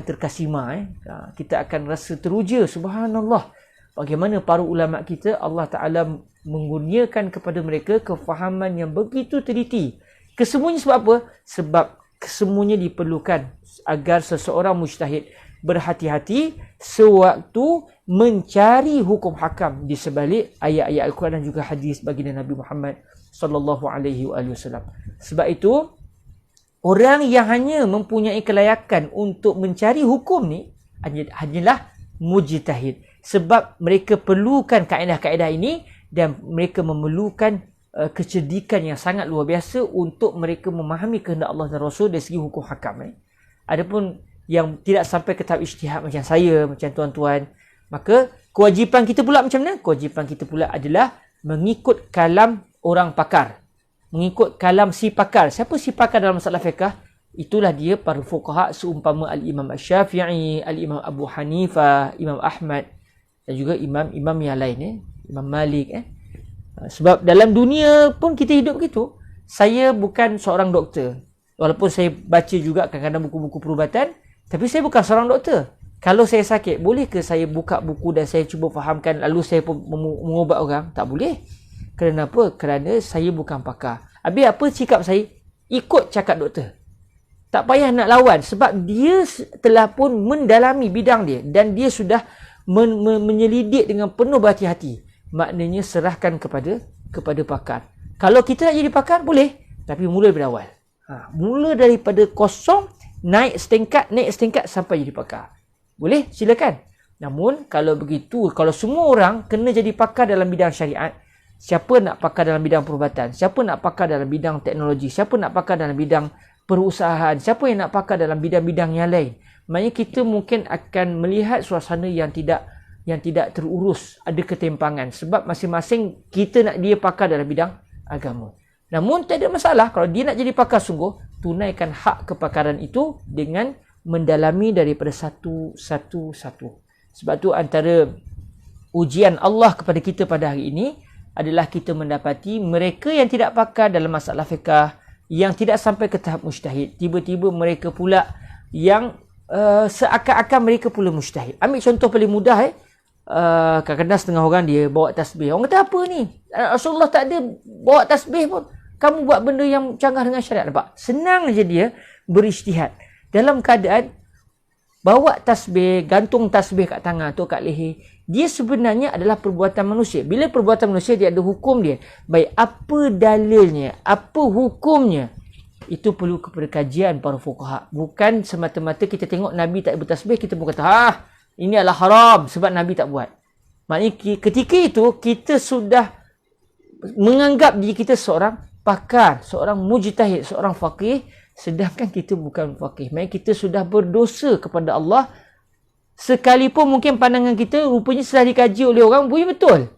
terkasima, kita akan rasa teruja, subhanallah, bagaimana para ulama kita, Allah Ta'ala mengurniakan kepada mereka kefahaman yang begitu teliti. Kesemuanya sebab apa? Sebab kesemuanya diperlukan agar seseorang mujtahid berhati-hati sewaktu mencari hukum hakam di sebalik ayat-ayat Al-Quran dan juga hadis baginda Nabi Muhammad sallallahu alaihi wasallam. Sebab itu orang yang hanya mempunyai kelayakan untuk mencari hukum ni hanyalah mujtahid, sebab mereka perlukan kaedah-kaedah ini dan mereka memerlukan kecerdikan yang sangat luar biasa untuk mereka memahami kehendak Allah dan Rasul dari segi hukum hakam. Adapun yang tidak sampai ke tahap ijtihad macam saya, macam tuan-tuan, maka kewajipan kita pula macam mana? Kewajipan kita pula adalah mengikut kalam orang pakar, mengikut kalam si pakar. Siapa si pakar dalam masalah fiqh? Itulah dia para fuqaha seumpama Al-Imam Asy-Syafi'i, Al-Imam Abu Hanifah, Imam Ahmad dan juga imam-imam yang lain, Imam Malik. Sebab dalam dunia pun kita hidup begitu. Saya bukan seorang doktor, walaupun saya baca juga kadang-kadang buku-buku perubatan, tapi saya bukan seorang doktor. Kalau saya sakit, boleh ke saya buka buku dan saya cuba fahamkan lalu saya pun mengubat orang? Tak boleh. Kerana apa? Kerana saya bukan pakar. Habis apa sikap saya? Ikut cakap doktor. Tak payah nak lawan sebab dia telah pun mendalami bidang dia dan dia sudah menyelidik dengan penuh berhati-hati. Maknanya serahkan kepada pakar. Kalau kita nak jadi pakar boleh, tapi mula daripada awal. Mula daripada kosong, naik setingkat sampai jadi pakar. Boleh? Silakan. Namun kalau begitu, kalau semua orang kena jadi pakar dalam bidang syariat, siapa nak pakar dalam bidang perubatan? Siapa nak pakar dalam bidang teknologi? Siapa nak pakar dalam bidang perusahaan? Siapa yang nak pakar dalam bidang-bidang yang lain? Maknanya kita mungkin akan melihat suasana yang tidak terurus, ada ketimpangan sebab masing-masing kita nak dia pakar dalam bidang agama. Namun tak ada masalah kalau dia nak jadi pakar sungguh, tunaikan hak kepakaran itu dengan mendalami daripada satu. Sebab tu antara ujian Allah kepada kita pada hari ini adalah kita mendapati mereka yang tidak pakar dalam masalah fiqah, yang tidak sampai ke tahap mujtahid, tiba-tiba mereka pula yang seakan-akan mereka pula mujtahid. Ambil contoh paling mudah kadang-kadang setengah orang dia bawa tasbih. Orang kata apa ni? Rasulullah tak ada bawa tasbih pun. Kamu buat benda yang canggah dengan syariat. Nampak? Senang je dia berijtihad. Dalam keadaan bawa tasbih, gantung tasbih kat tangan atau kat leher, dia sebenarnya adalah perbuatan manusia. Bila perbuatan manusia dia ada hukum dia. Baik apa dalilnya, apa hukumnya, itu perlu kepada kajian para fuqaha. Bukan semata-mata kita tengok Nabi tak bertasbih, kita pun kata, ini adalah haram sebab Nabi tak buat. Maknanya ketika itu kita sudah menganggap diri kita seorang pakar, seorang mujtahid, seorang faqih, sedangkan kita bukan faqih. Maknanya kita sudah berdosa kepada Allah. Sekalipun mungkin pandangan kita rupanya sudah dikaji oleh orang, bunyi betul.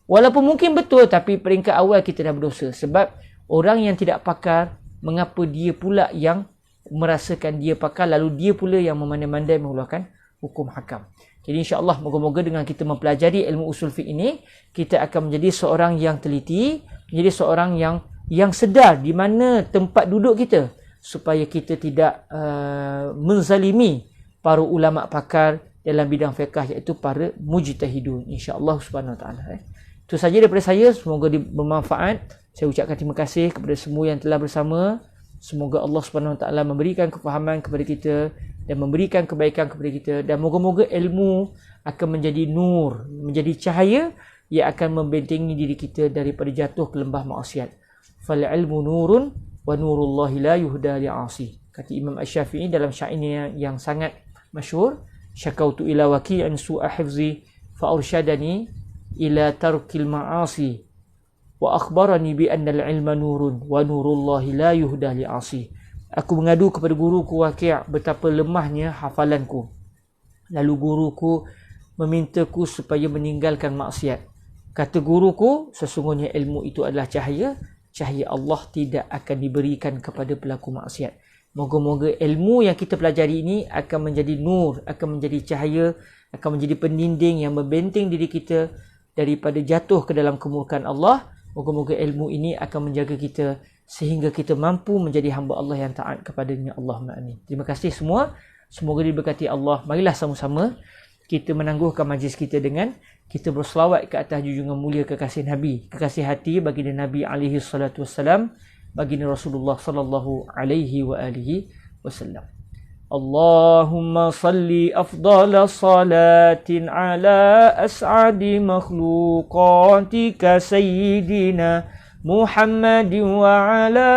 Walaupun mungkin betul, tapi peringkat awal kita dah berdosa. Sebab orang yang tidak pakar, mengapa dia pula yang merasakan dia pakar, lalu dia pula yang memandai-mandai mengeluarkan hukum hakam. Jadi insya-Allah moga-moga dengan kita mempelajari ilmu usul fiqh ini, kita akan menjadi seorang yang teliti, menjadi seorang yang sedar di mana tempat duduk kita, supaya kita tidak menzalimi para ulama pakar dalam bidang fiqh, iaitu para mujtahidun, insya-Allah subhanahu wa taala. Itu saja daripada saya, semoga bermanfaat. Saya ucapkan terima kasih kepada semua yang telah bersama. Semoga Allah Subhanahu Wa Taala memberikan kefahaman kepada kita dan memberikan kebaikan kepada kita, dan moga-moga ilmu akan menjadi nur, menjadi cahaya yang akan membentengi diri kita daripada jatuh ke lembah maksiat. Fal ilmu nurun wa nurullahi la yuhda li'asi. Kata Imam Asy-Syafi'i dalam syairnya yang sangat masyhur, syakautu ila waqi'an su'a hifzi fa arsyadani ila tarkil ma'asi wa akhbarani bi anna al-ilma nurun wa nurullahi la yuhda li'asi. Aku mengadu kepada guruku Waqi' betapa lemahnya hafalanku. Lalu guruku memintaku supaya meninggalkan maksiat. Kata guruku, sesungguhnya ilmu itu adalah cahaya. Cahaya Allah tidak akan diberikan kepada pelaku maksiat. Moga-moga ilmu yang kita pelajari ini akan menjadi nur, akan menjadi cahaya, akan menjadi pendinding yang membenteng diri kita daripada jatuh ke dalam kemurkaan Allah. Moga-moga ilmu ini akan menjaga kita sehingga kita mampu menjadi hamba Allah yang taat kepadanya. Allahumma amin. Terima kasih semua. Semoga diberkati Allah. Marilah sama-sama kita menangguhkan majlis kita dengan kita berselawat ke atas junjungan mulia kekasih Nabi, kekasih hati baginda Nabi alaihi salatu wassalam, baginda Rasulullah sallallahu alaihi wa alihi wasallam. Allahumma salli afdala salatin ala as'adi makhluqatika sayyidina Muhammadin wa ala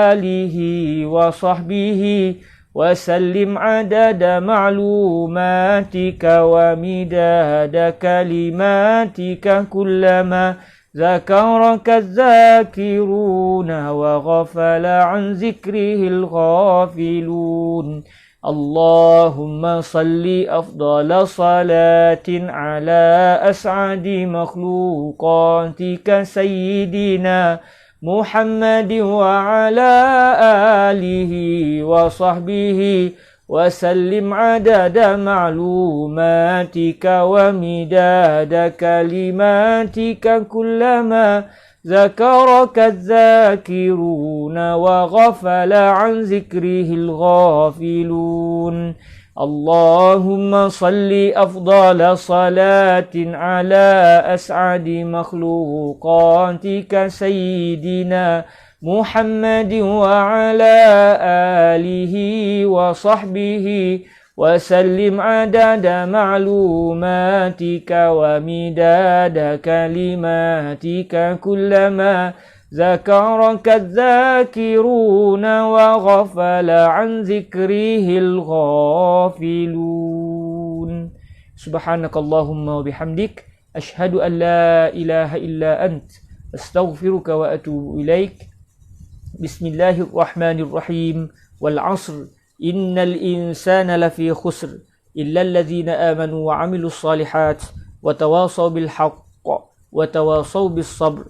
alihi wa sahbihi wa sallim adada ma'lumatika wa midada kalimatika kullama zakaraka zakiruna wa ghafala an zikrihil ghafilun. Allahumma salli afdala salatin ala as'adi makhluqatika sayyidina Muhammadin wa ala alihi wa sahbihi wa sallim adada ma'lumatika wa midada kalimatika kullama zakaraka zakiruna wa ghafala an zikrihil ghafilun. Allahumma salli afdala salatin ala as'adi makhluqatika sayyidina محمد وعلى آله وصحبه وسلم عدد معلوماتك ومداد كلماتك كلما ذكرك الذاكرون وغفل عن ذكره الغافلون سبحانك اللهم وبحمدك أشهد أن لا إله إلا أنت أستغفرك وأتوب إليك بسم الله الرحمن الرحيم والعصر إن الإنسان لفي خسر إلا الذين آمنوا وعملوا الصالحات وتواصوا بالحق وتواصوا بالصبر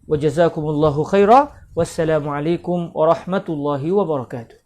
وجزاكم الله خيرا والسلام عليكم ورحمة الله وبركاته.